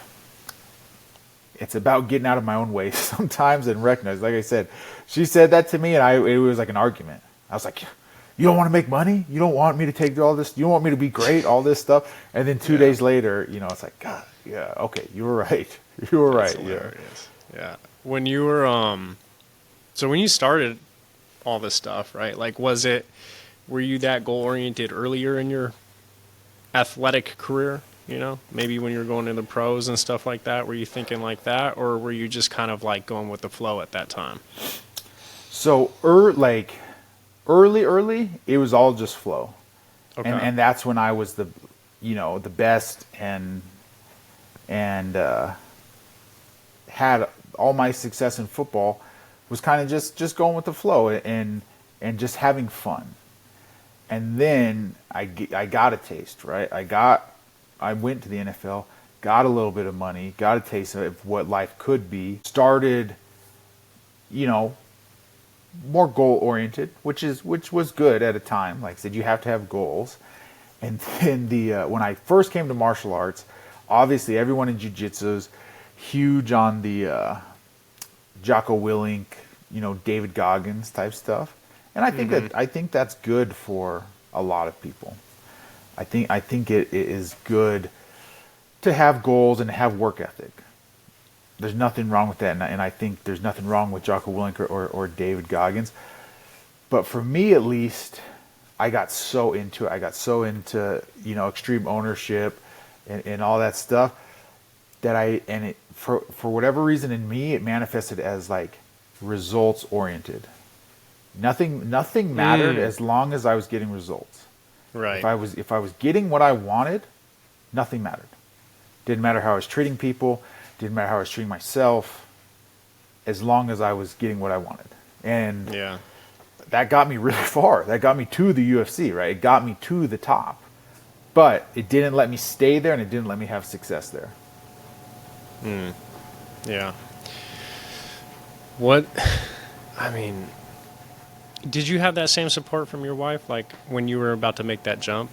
about getting out of my own way sometimes and recognize. Like I said, she said that to me, and it was like an argument. I was like, "You don't want to make money? You don't want me to take all this? You don't want me to be great? All this stuff?" And then 2 days later, it's like, God, yeah, okay, you were right. You were right. Hilarious. Yeah. When you were so when you started all this stuff, right? Like, were you that goal oriented earlier in your athletic career? Maybe when you were going to the pros and stuff like that, were you thinking like that, or were you just kind of like going with the flow at that time? So, early, it was all just flow. Okay. And that's when I was the best and had all my success in football was kind of just going with the flow and just having fun. And then I got a taste, right? I went to the NFL, got a little bit of money, got a taste of what life could be, started, more goal oriented, which was good at a time. Like I said, you have to have goals. And then when I first came to martial arts, obviously everyone in jiu-jitsu is huge on the Jocko Willink, David Goggins type stuff. And I think that's good for a lot of people. I think it is good to have goals and have work ethic. there's nothing wrong with that, and I think there's nothing wrong with Jocko Willink or David Goggins. But for me, at least, I got so into it. I got so into, extreme ownership and all that stuff that for whatever reason in me, it manifested as like results oriented. Nothing mattered as long as I was getting results. Right. If I was getting what I wanted, nothing mattered. Didn't matter how I was treating people, didn't matter how I was treating myself, as long as I was getting what I wanted. And Yeah. that got me really far. That got me to the UFC, right? It got me to the top. But it didn't let me stay there, and it didn't let me have success there. Yeah. What, I mean, did you have that same support from your wife? Like when you were about to make that jump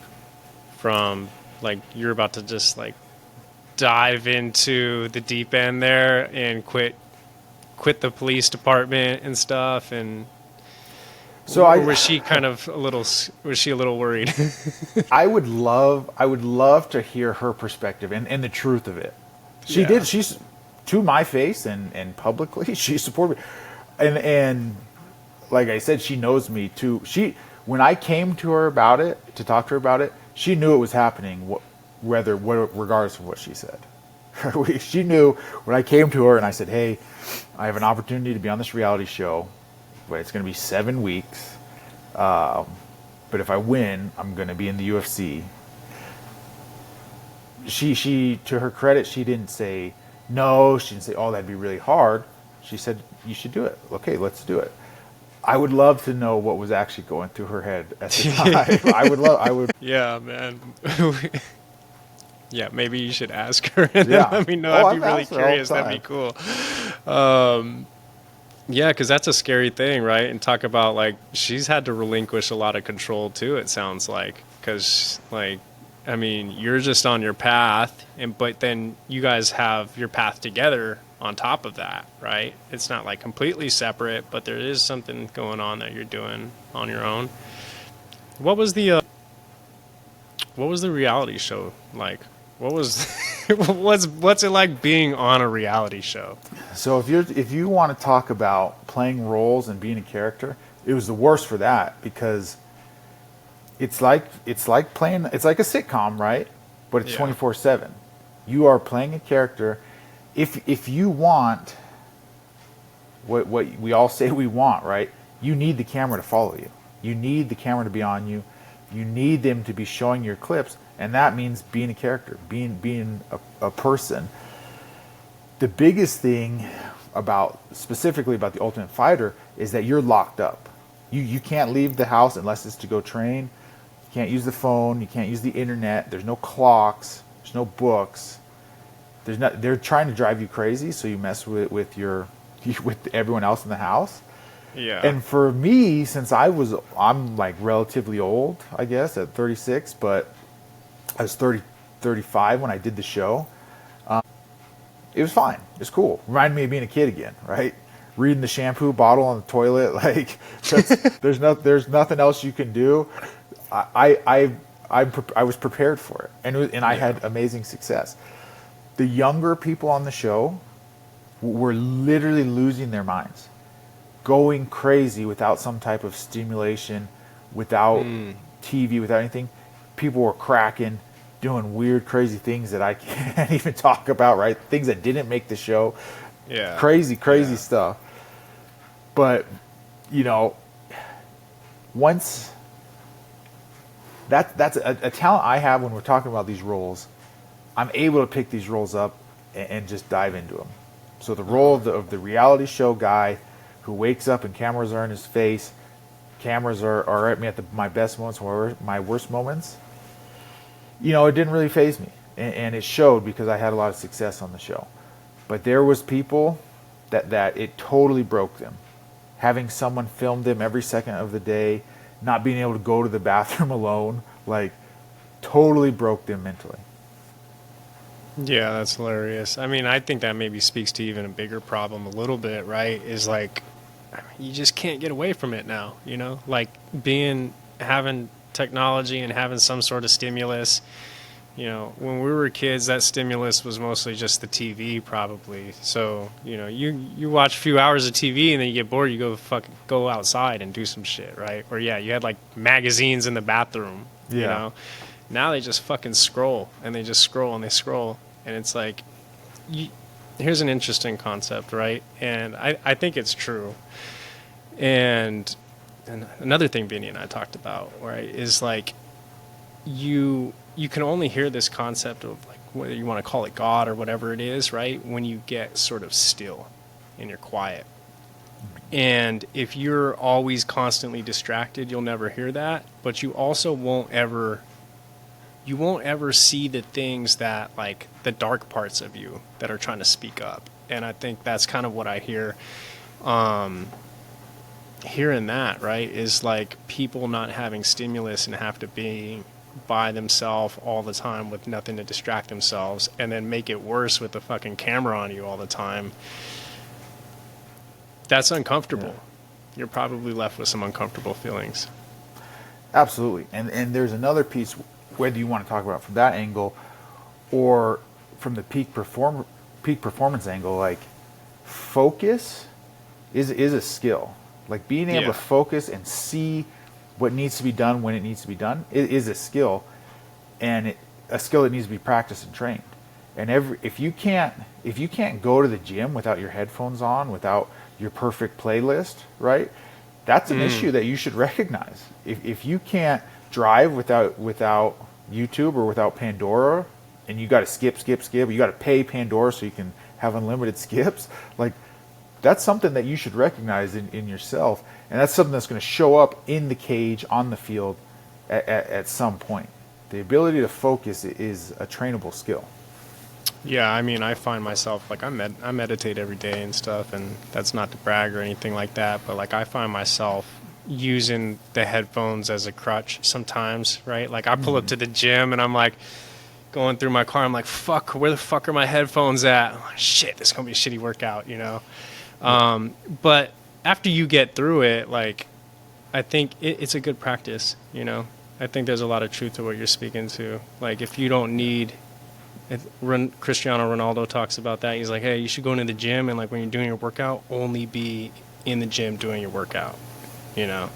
from like you're about to just like dive into the deep end there and quit the police department and stuff, and So or was she kind of was she a little worried? I would love to hear her perspective and the truth of it. She's to my face and publicly, she supported me. And like I said, she knows me too. When I came to her about it, to talk to her about it, she knew it was happening, regardless of what she said. She knew when I came to her and I said, "Hey, I have an opportunity to be on this reality show, but it's going to be 7 weeks. But if I win, I'm going to be in the UFC." She, to her credit, she didn't say no. She didn't say, "Oh, that'd be really hard." She said, "You should do it." Okay, let's do it. I would love to know what was actually going through her head at the time. I would. Yeah, man. Yeah, maybe you should ask her and Yeah. then let me know. Oh, I'd be I've really asked her all the curious. That'd be cool. Yeah, because that's a scary thing, right? And talk about like she's had to relinquish a lot of control too. It sounds like because like I mean you're just on your path, but then you guys have your path together on top of that, right? It's not like completely separate, but there is something going on that you're doing on your own. What was the reality show like? What was what's it like being on a reality show? So if you want to talk about playing roles and being a character, it was the worst for that because it's like a sitcom, right? But it's 24/7. You are playing a character. If you want what we all say we want, right? You need the camera to follow you. You need the camera to be on you. You need them to be showing your clips, and that means being a character, being a person. The biggest thing specifically about the Ultimate Fighter is that you're locked up. You can't leave the house unless it's to go train. You can't use the phone. You can't use the internet. There's no clocks. There's no books. They're trying to drive you crazy, so you mess with everyone else in the house. Yeah. And for me, since I'm like relatively old, I guess, at 36, but I was 35 when I did the show. It was fine. It's cool. Reminded me of being a kid again, right? Reading the shampoo bottle on the toilet, like there's nothing else you can do. I was prepared for it, and I had amazing success. The younger people on the show were literally losing their minds, going crazy without some type of stimulation, without TV, without anything. People were cracking, doing weird, crazy things that I can't even talk about, right? Things that didn't make the show. Yeah. Crazy stuff. But, once that's a talent I have when we're talking about these roles. I'm able to pick these roles up and just dive into them. So the role of the reality show guy who wakes up and cameras are in his face, cameras are at me at my best moments or my worst moments, it didn't really faze me. And it showed because I had a lot of success on the show. But there was people that it totally broke them. Having someone film them every second of the day, not being able to go to the bathroom alone, like totally broke them mentally. Yeah, that's hilarious. I mean, I think that maybe speaks to even a bigger problem a little bit, right? Is like, you just can't get away from it now, Like having technology and having some sort of stimulus, You know, when we were kids, that stimulus was mostly just the TV, probably. So, you know, you watch a few hours of TV and then you get bored, you go outside and do some shit, right? Or yeah, you had like magazines in the bathroom, you Yeah. know. Now they just fucking scroll and they just scroll and they scroll, and it's like, you, here's an interesting concept, right? And I think it's true. And another thing Vinny and I talked about, right, is like you can only hear this concept of like whether you want to call it God or whatever it is, right? When you get sort of still and you're quiet. And if you're always constantly distracted, you'll never hear that, but you also won't ever see the things that, like, the dark parts of you that are trying to speak up. And I think that's kind of what I hear hearing that, right, is like people not having stimulus and have to be by themselves all the time with nothing to distract themselves, and then make it worse with the fucking camera on you all the time. That's uncomfortable. Yeah. You're probably left with some uncomfortable feelings. Absolutely. And there's another piece, whether you want to talk about from that angle or from the peak performance angle, like focus is a skill. Like being able to focus and see what needs to be done when it needs to be done is a skill, and a skill that needs to be practiced and trained. And if you can't go to the gym without your headphones on, without your perfect playlist, right? That's an issue that you should recognize. If you can't drive without YouTube or without Pandora, and you got to skip, you got to pay Pandora so you can have unlimited skips, like, that's something that you should recognize in yourself, and that's something that's going to show up in the cage, on the field, at some point. The ability to focus is a trainable skill. Yeah, I mean, I find myself, like, I meditate every day and stuff, and that's not to brag or anything like that, but, like, I find myself using the headphones as a crutch sometimes, right? Like, I pull up to the gym, and I'm, like, going through my car, I'm like, fuck, where the fuck are my headphones at? I'm like, shit, this is going to be a shitty workout, you know? But after you get through it, like, I think it's a good practice, you know? I think there's a lot of truth to what you're speaking to. Like, if you don't need... Cristiano Ronaldo talks about that. He's like, hey, you should go into the gym, and like when you're doing your workout, only be in the gym doing your workout, you know?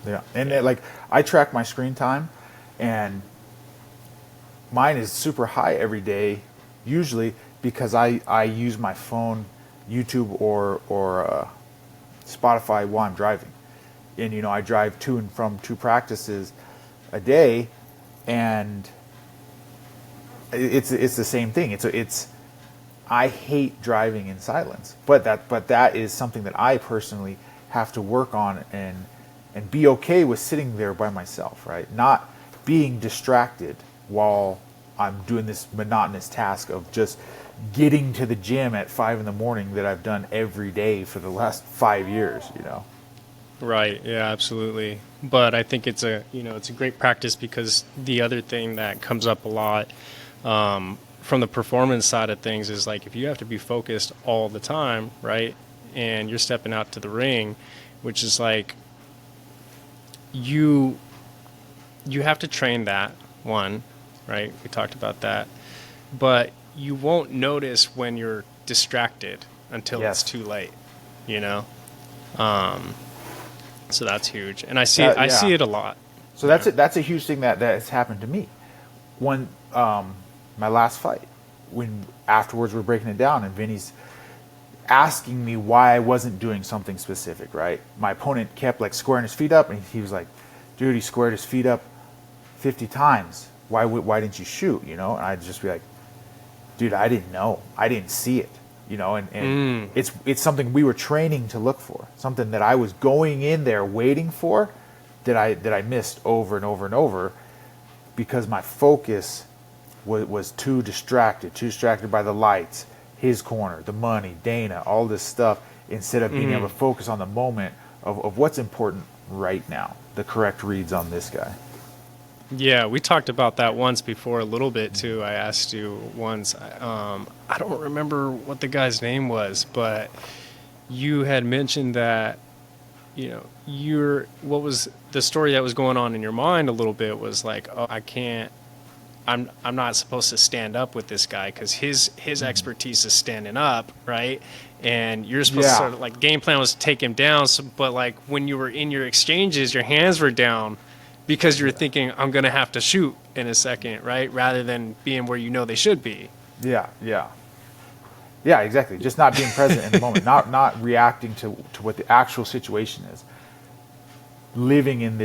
Yeah. And like, I track my screen time, and mine is super high every day, usually because I use my phone, YouTube or Spotify while I'm driving. And, you know, I drive to and from 2 practices a day, and it's the same thing. I hate driving in silence, but that is something that I personally have to work on and be okay with sitting there by myself, right? Not being distracted while I'm doing this monotonous task of just getting to the gym at 5 a.m. that I've done every day for the last 5 years, you know? Right. Yeah, absolutely. But I think it's a great practice, because the other thing that comes up a lot, from the performance side of things, is like, if you have to be focused all the time, right, and you're stepping out to the ring, which is like, you have to train that one, right? We talked about that, but you won't notice when you're distracted until it's too late, you know. So that's huge, and I see it a lot. So that's a huge thing that has happened to me. When my last fight, when afterwards we're breaking it down, and Vinny's asking me why I wasn't doing something specific, right? My opponent kept like squaring his feet up, and he was like, dude, he squared his feet up 50 times. Why didn't you shoot, you know? And I'd just be like, dude, I didn't know. I didn't see it, you know? And it's something we were training to look for, something that I was going in there waiting for, that I missed over and over and over, because my focus was too distracted by the lights, his corner, the money, Dana, all this stuff, instead of being able to focus on the moment of what's important right now, the correct reads on this guy. Yeah, we talked about that once before a little bit too. I asked you once, I don't remember what the guy's name was, but you had mentioned that, you know, what was the story that was going on in your mind a little bit was like, oh, I can't I'm not supposed to stand up with this guy because his expertise is standing up, right? And you're supposed to Yeah. sort of like game plan was to take him down. So, but like when you were in your exchanges, your hands were down because you're thinking I'm gonna have to shoot in a second, right? Rather than being where you know they should be. Yeah. Yeah. Yeah, exactly. Just not being present in the moment, not reacting to what the actual situation is. Living in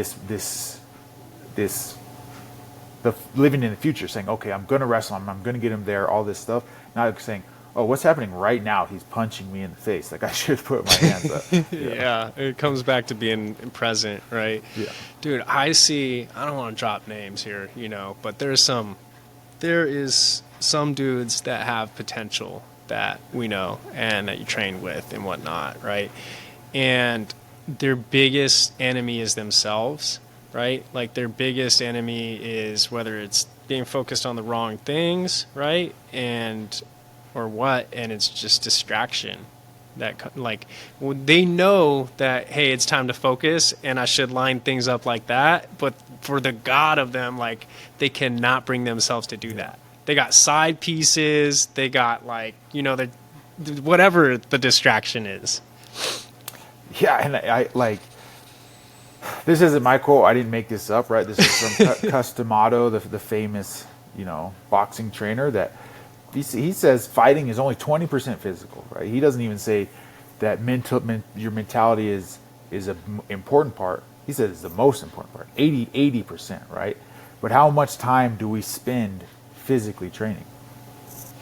living in the future, saying, okay, I'm going to wrestle him, I'm going to get him there, all this stuff. Not saying, oh, what's happening right now? He's punching me in the face. Like I should put my hands up. Yeah, it comes back to being present, right? Yeah. Dude, I don't want to drop names here, but there is some dudes that have potential that we know and that you train with and whatnot, right? And their biggest enemy is themselves, right? Like their biggest enemy is whether it's being focused on the wrong things, right? And it's just distraction. They know that, hey, it's time to focus and I should line things up like that, but for the god of them, like they cannot bring themselves to do that. They got side pieces, they got whatever the distraction is. Yeah, and I like, this isn't my quote. I didn't make this up, right? This is from Customato, the famous, boxing trainer. That he says fighting is only 20% physical, right? He doesn't even say that your mentality is an important part. He says it's the most important part, 80%, right? But how much time do we spend physically training?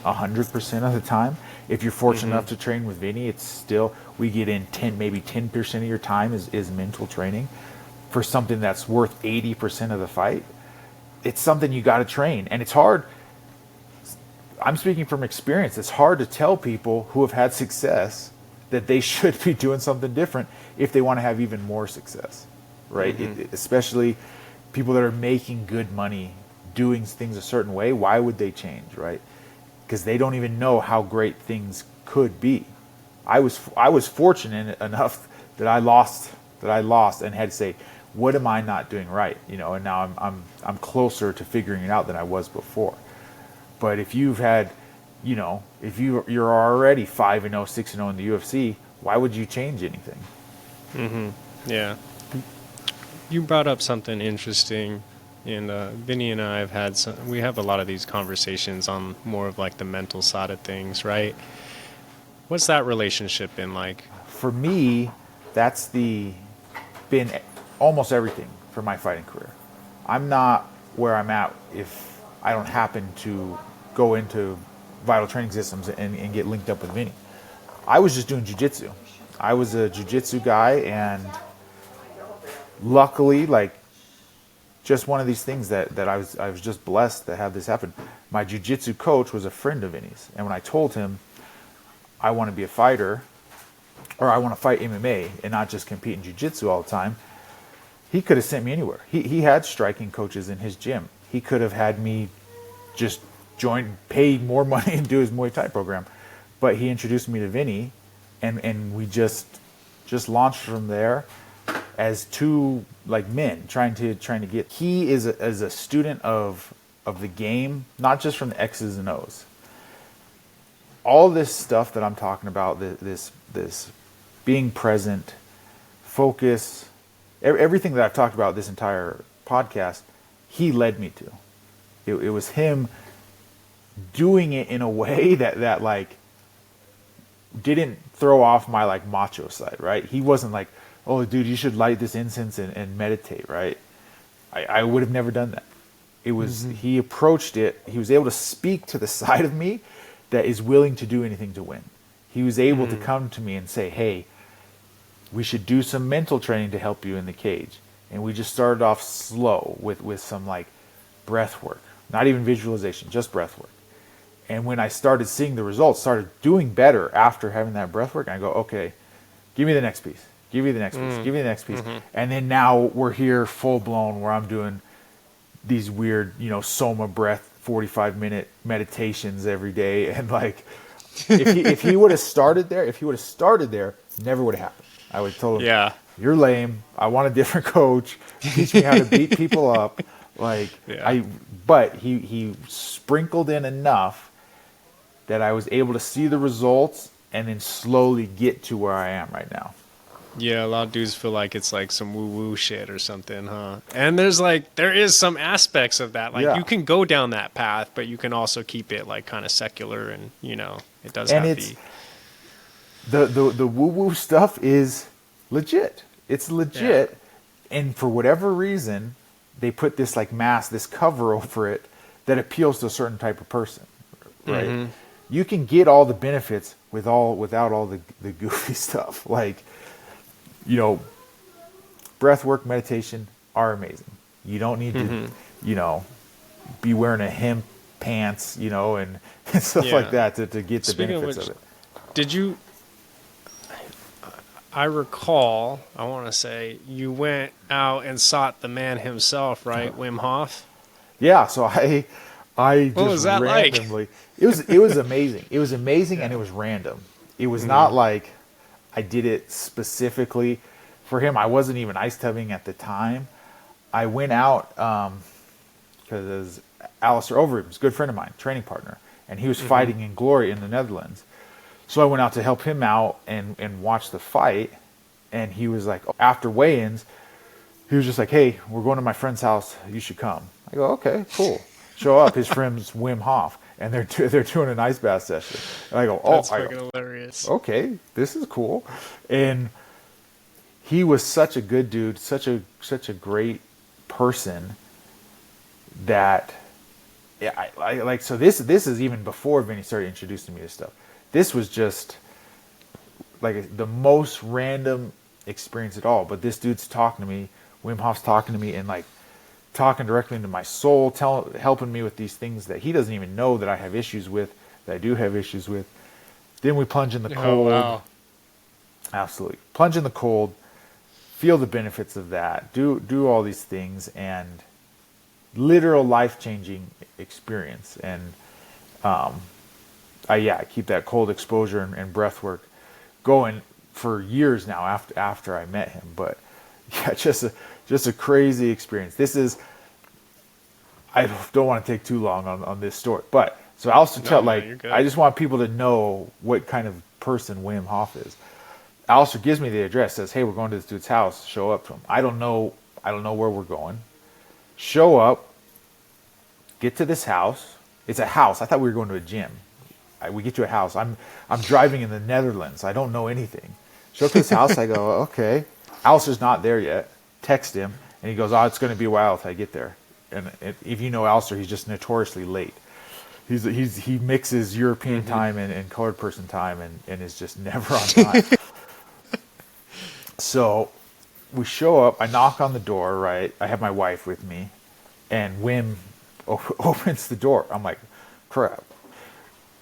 100% of the time. If you're fortunate enough to train with Vinny, it's still, we get in 10% of your time is mental training for something that's worth 80% of the fight. It's something you got to train, and it's hard. I'm speaking from experience. It's hard to tell people who have had success that they should be doing something different if they want to have even more success, right? Especially people that are making good money doing things a certain way. Why would they change, right? Because they don't even know how great things could be. I was fortunate enough that I lost and had to say, what am I not doing right? And now I'm closer to figuring it out than I was before. But if you've had, if you're already 5-0, 6-0 in the UFC, why would you change anything? Yeah. You brought up something interesting. And Vinny and I we have a lot of these conversations on more of like the mental side of things, right? What's that relationship been like? For me, that's been almost everything for my fighting career. I'm not where I'm at if I don't happen to go into Vital Training Systems and get linked up with Vinny. I was just doing jiu-jitsu. I was a jiu-jitsu guy, and luckily, just one of these things that I was just blessed to have this happen. My jiu-jitsu coach was a friend of Vinny's, and when I told him I want to be a fighter, or I want to fight MMA and not just compete in jiu-jitsu all the time, he could have sent me anywhere. He had striking coaches in his gym. He could have had me just pay more money and do his Muay Thai program, but he introduced me to Vinny, and we just launched from there as two men trying to get. He is a student of the game, not just from the X's and O's. All this stuff that I'm talking about, this being present, focus, everything that I've talked about this entire podcast, he led me to. It was him doing it in a way that didn't throw off my macho side, right? He wasn't like, oh, dude, you should light this incense and meditate, right? I would have never done that. It was, he approached it, he was able to speak to the side of me that is willing to do anything to win. He was able to come to me and say, hey, we should do some mental training to help you in the cage. And we just started off slow with some breath work, not even visualization, just breath work. And when I started seeing the results, started doing better after having that breath work, I go, okay, give me the next piece. Give me the next piece. Give me the next piece. And then now we're here full blown where I'm doing these weird, soma breath, 45-minute meditations every day. And if he would have started there, never would have happened. I would have told him, Yeah. you're lame. I want a different coach. Teach me how to beat people up. but he sprinkled in enough that I was able to see the results and then slowly get to where I am right now. Yeah, a lot of dudes feel like it's like some woo woo shit or something, huh? And there is some aspects of that. Like Yeah. you can go down that path, but you can also keep it like kind of secular, and it does And have it's the woo woo stuff is legit. It's legit. And for whatever reason, they put this like mask, this cover over it that appeals to a certain type of person, right? Mm-hmm. You can get all the benefits without all the goofy stuff. Like, breath work, meditation are amazing. You don't need to, be wearing a hemp pants, and stuff like that to get the Speaking benefits of of which, it. did you? I recall, I want to say, you went out and sought the man himself, right, Wim Hof? Yeah, so I What just was that like? randomly it was amazing. It was amazing and it was random. It was not like I did it specifically for him. I wasn't even ice tubbing at the time. I went out because Alistair Overeem's a good friend of mine, training partner, and he was fighting in Glory in the Netherlands. So I went out to help him out and watch the fight. And he was like, after weigh-ins, he was just like, "Hey, we're going to my friend's house. You should come." I go, "Okay, cool." Show up. His friend's Wim Hof, and they're doing an ice bath session. And I go, "Oh, That's fucking hilarious. okay, this is cool." And he was such a good dude, such a great person that I like. So this is even before Vinny started introducing me to stuff. This was just like the most random experience at all. But this dude's talking to me, Wim Hof's talking to me, and like talking directly into my soul, helping me with these things that he doesn't even know that I have issues with, that I do have issues with. Then we plunge in the cold. Wow. Absolutely. Plunge in the cold, feel the benefits of that, do all these things, and literal life-changing experience. And I keep that cold exposure and breath work going for years now after I met him. But yeah, just a crazy experience. This is, I don't want to take too long on this story, but so Alistair I just want people to know what kind of person Wim Hof is. Alistair gives me the address, says, "Hey, we're going to this dude's house. Show up to him." I don't know where we're going. Show up, get to this house. It's a house. I thought we were going to a gym. We get to a house. I'm driving in the Netherlands. I don't know anything. Show up to this house. I go, okay. Alistair's not there yet. Text him, and he goes, "Oh, it's going to be a while until I get there." And if you know Alistair, he's just notoriously late. He mixes European time and colored person time, and is just never on time. So we show up. I knock on the door. Right. I have my wife with me, and Wim opens the door. I'm like, crap.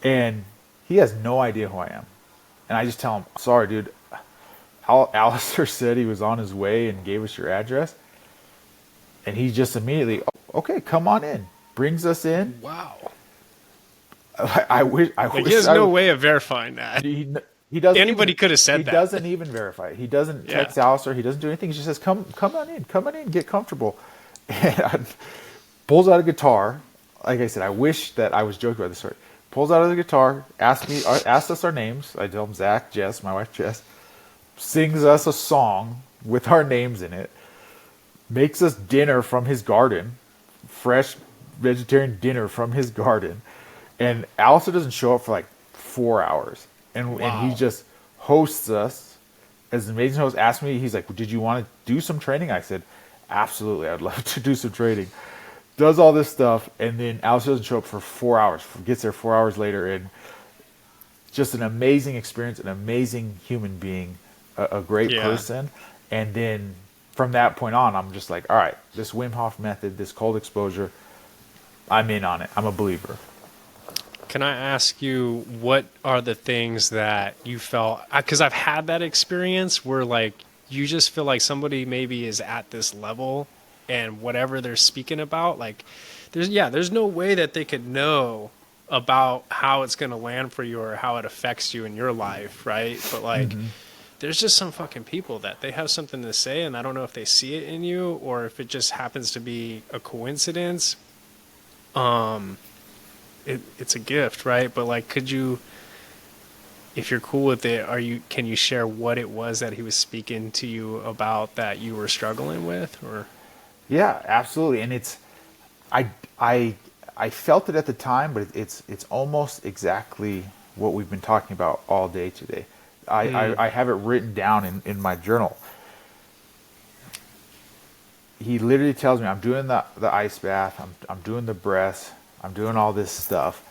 And he has no idea who I am. And I just tell him, "Sorry, dude. Alistair said he was on his way and gave us your address." And he just immediately, "Okay, come on in." Brings us in. Wow. I wish. He has no way of verifying that. He doesn't. Anybody could have said that. He doesn't even verify it. He doesn't text Alistair. He doesn't do anything. He just says, come on in, get comfortable." And pulls out a guitar. Like I said, I wish that I was joking about this story. Pulls out the guitar, asked us our names. I tell him Zach, Jess, my wife Jess. Sings us a song with our names in it. Makes us dinner from his garden, fresh vegetarian dinner from his garden. And Alistair doesn't show up for like 4 hours. And he just hosts us as an amazing host. Asked me, he's like, "Did you want to do some training?" I said, "Absolutely, I'd love to do some training." Does all this stuff, and then Alistair doesn't show up for 4 hours. Gets there 4 hours later, and just an amazing experience, an amazing human being, a great person. And then from that point on, I'm just like, all right, this Wim Hof method, this cold exposure, I'm in on it. I'm a believer. Can I ask you, what are the things that you felt, because I've had that experience where like you just feel like somebody maybe is at this level and whatever they're speaking about, like there's no way that they could know about how it's going to land for you or how it affects you in your life, right? But like there's just some fucking people that they have something to say, and I don't know if they see it in you or if it just happens to be a coincidence, it's a gift, right? But like, could you, if you're cool with it, can you share what it was that he was speaking to you about that you were struggling with, or? Yeah, absolutely. And I, I, I felt it at the time, but it's almost exactly what we've been talking about all day today. I have it written down in my journal. He literally tells me I'm doing the ice bath, I'm doing the breaths, I'm doing all this stuff,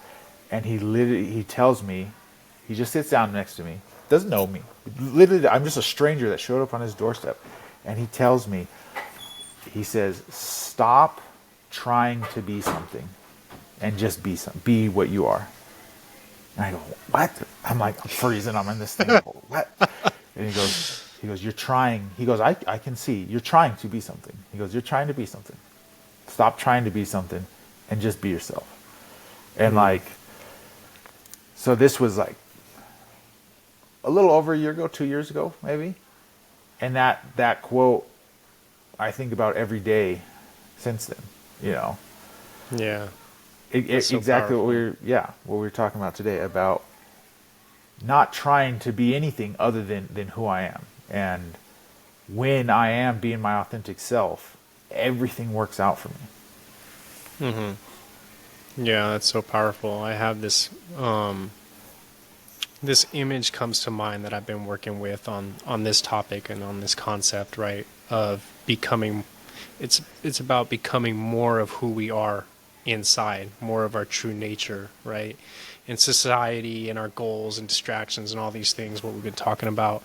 and he tells me, he just sits down next to me, doesn't know me, literally I'm just a stranger that showed up on his doorstep, and he tells me, he says, stop trying to be something, and just be what you are. And I go, what? I'm like, I'm freezing. I'm in this thing. I go, what? And he goes, you're trying. He goes, I can see you're trying to be something. He goes, you're trying to be something. Stop trying to be something and just be yourself. And like, so this was like a little over a year ago, 2 years ago, maybe. And that quote, I think about every day since then, you know. Yeah. That's so Exactly powerful. what we were talking about today, about not trying to be anything other than who I am. And when I am being my authentic self, everything works out for me. Yeah, that's so powerful. I have this image comes to mind that I've been working with on this topic and on this concept, right? Of becoming, it's about becoming more of who we are inside, more of our true nature, right? In society and our goals and distractions and all these things, what we've been talking about,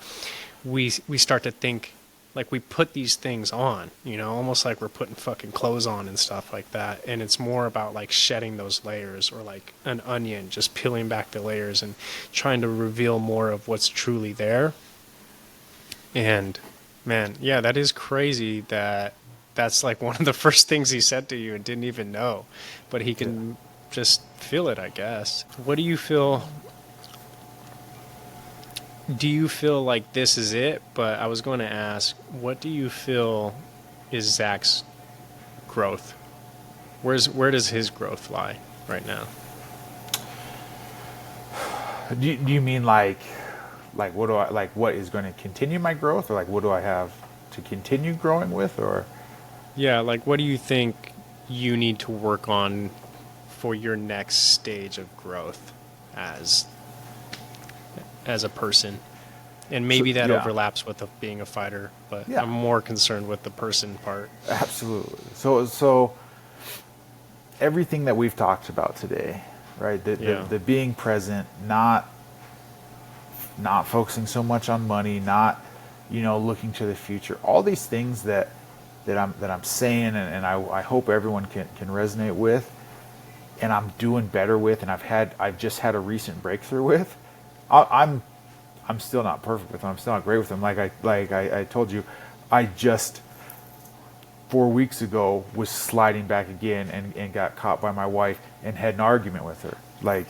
we start to think like we put these things on, almost like we're putting fucking clothes on and stuff like that. And it's more about like shedding those layers, or like an onion, just peeling back the layers and trying to reveal more of what's truly there. And man, yeah, that is crazy that that's like one of the first things he said to you and didn't even know, but he can just feel it, I guess. What do you feel? Do you feel like this is it? But I was going to ask, what do you feel is Zach's growth? Where does his growth lie right now? Do you mean like what is going to continue my growth, or like what do I have to continue growing with, or? Yeah, like what do you think you need to work on for your next stage of growth as as a person? And So maybe that yeah, overlaps with being a fighter, but yeah, I'm more concerned with the person part. absolutely. So everything that we've talked about today, right? Yeah. The being present, not focusing so much on money, not looking to the future. All these things that I'm saying, and I hope everyone can resonate with, and I'm doing better with, and I've just had a recent breakthrough with. I'm still not perfect with them. I'm still not great with them. Like I told you, I just 4 weeks ago was sliding back again and got caught by my wife and had an argument with her. Like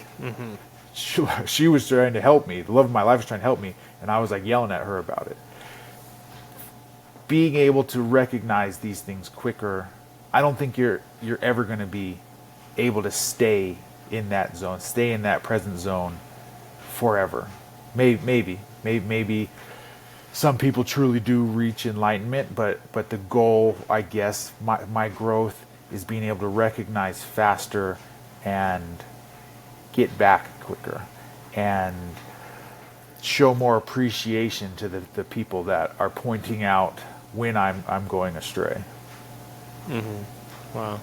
she was trying to help me. The love of my life was trying to help me, and I was like yelling at her about it. Being able to recognize these things quicker, I don't think you're ever going to be able to stay in that zone, stay in that present zone forever. Maybe some people truly do reach enlightenment, but the goal, I guess, my growth is being able to recognize faster and get back quicker and show more appreciation to the people that are pointing out when I'm going astray. Wow.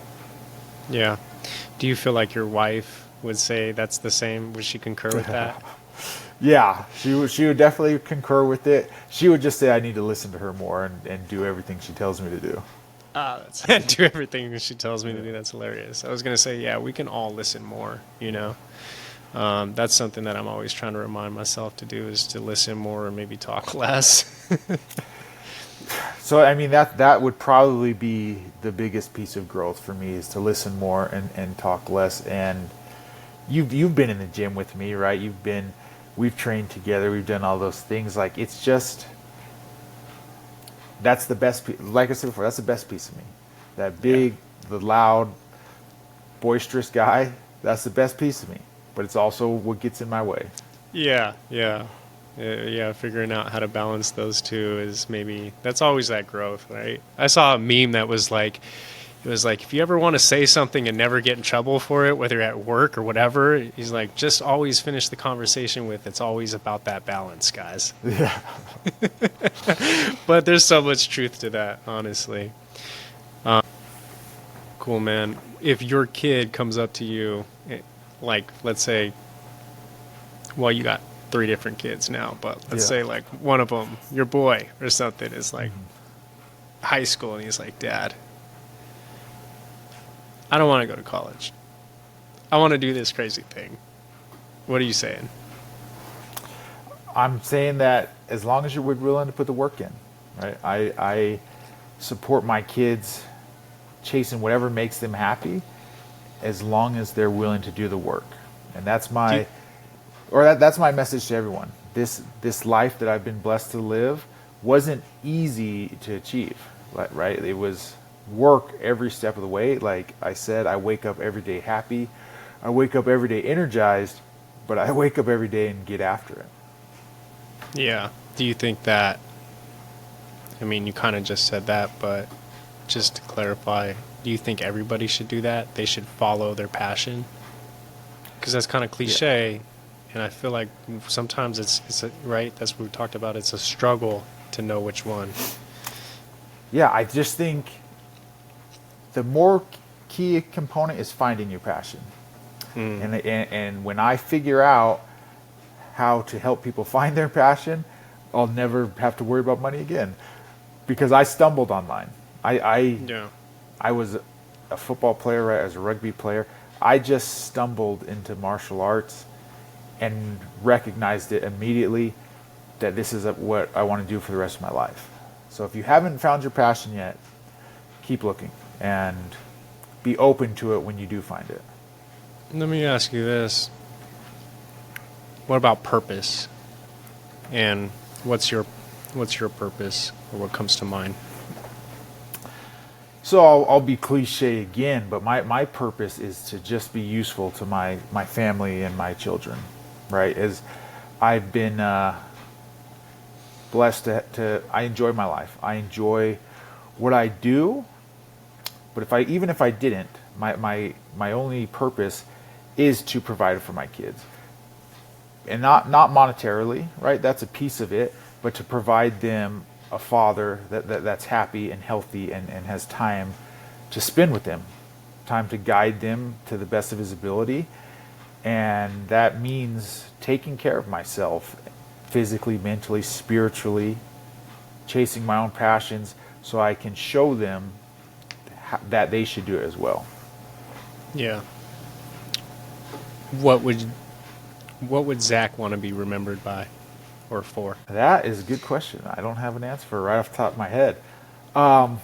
Yeah. Do you feel like your wife would say that's the same? Would she concur with that? Yeah, she would definitely concur with it. She would just say I need to listen to her more and do everything she tells me to do. Ah, that's do everything she tells me to do. That's hilarious. I was gonna say, yeah, we can all listen more. That's something that I'm always trying to remind myself to do, is to listen more or maybe talk less. So I mean that would probably be the biggest piece of growth for me, is to listen more and talk less. And you've been in the gym with me, right? We've trained together, we've done all those things. Like, it's just, that's the best like I said before, that's the best piece of me. That Yeah. big, the loud boisterous guy, that's the best piece of me. But it's also what gets in my way. Yeah, yeah. Yeah, figuring out how to balance those two is maybe that's always that growth, right? I saw a meme that was like it was like if you ever want to say something and never get in trouble for it, whether you're at work or whatever, he's like just always finish the conversation with it's always about that balance, guys. Yeah. But there's so much truth to that, honestly. Cool, man. If your kid comes up to you, like let's say, well, you got 3 different kids now, but let's say like one of them, your boy or something, is like high school, and he's like, Dad, I don't want to go to college. I want to do this crazy thing. What are you saying? I'm saying that as long as you're willing to put the work in, right? I support my kids chasing whatever makes them happy, as long as they're willing to do the work, and that's my that's my message to everyone. This life that I've been blessed to live wasn't easy to achieve, right? It was work every step of the way. Like I said, I wake up every day happy. I wake up every day energized, but I wake up every day and get after it. Yeah. Do you think that, I mean, you kind of just said that, but just to clarify, do you think everybody should do that? They should follow their passion? Because that's kind of cliche, and I feel like sometimes it's right, that's what we talked about, it's a struggle to know which one. Yeah, I just think the more key component is finding your passion. And when I figure out how to help people find their passion, I'll never have to worry about money again. Because I stumbled online. I was a football player, right? I was a rugby player. I just stumbled into martial arts and recognized it immediately that this is what I want to do for the rest of my life. So if you haven't found your passion yet, keep looking and be open to it when you do find it. Let me ask you this. What about purpose? And what's your purpose, or what comes to mind? So I'll be cliche again, but my purpose is to just be useful to my family and my children, right? As I've been blessed to I enjoy my life. I enjoy what I do, but even if I didn't, my only purpose is to provide for my kids. And not monetarily, right? That's a piece of it, but to provide them a father that's happy and healthy and has time to spend with them, time to guide them to the best of his ability. And that means taking care of myself physically, mentally, spiritually, chasing my own passions so I can show them that they should do it as well. Yeah. What would Zac want to be remembered by or for? That is a good question. I don't have an answer for it right off the top of my head. I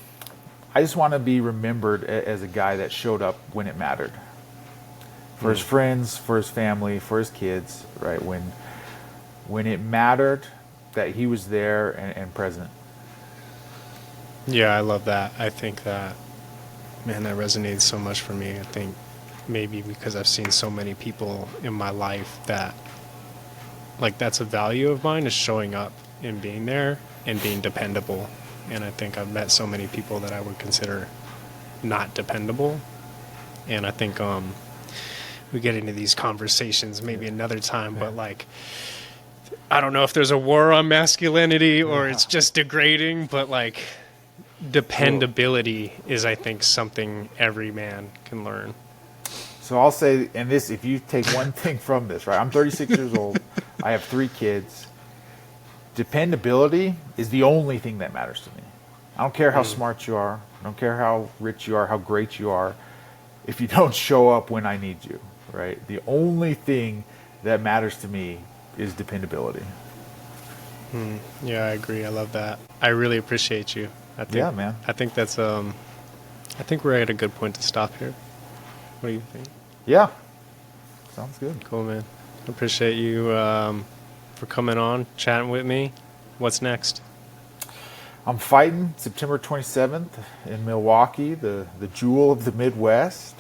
just want to be remembered as a guy that showed up when it mattered. For his friends, for his family, for his kids, right? When it mattered, that he was there and present. Yeah, I love that. I think that, man, that resonates so much for me. I think maybe because I've seen so many people in my life that, like, that's a value of mine, is showing up and being there and being dependable. And I think I've met so many people that I would consider not dependable. And I think we get into these conversations maybe another time, but like, I don't know if there's a war on masculinity or it's just degrading, but like, dependability is, I think, something every man can learn. So I'll say, and this, if you take one thing from this, right? I'm 36 years old. I have 3 kids. Dependability is the only thing that matters to me. I don't care how smart you are. I don't care how rich you are, how great you are. If you don't show up when I need you, right? The only thing that matters to me is dependability. Yeah, I agree. I love that. I really appreciate you. I think, yeah, man. I think that's I think we're at a good point to stop here. What do you think? Yeah. Sounds good. Cool, man. I appreciate you for coming on, chatting with me. What's next? I'm fighting September 27th in Milwaukee, the jewel of the Midwest.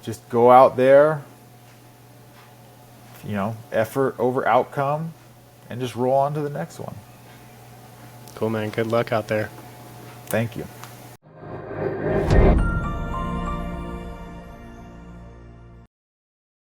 just go out there, effort over outcome, and just roll on to the next one. Cool, man. Good luck out there. Thank you.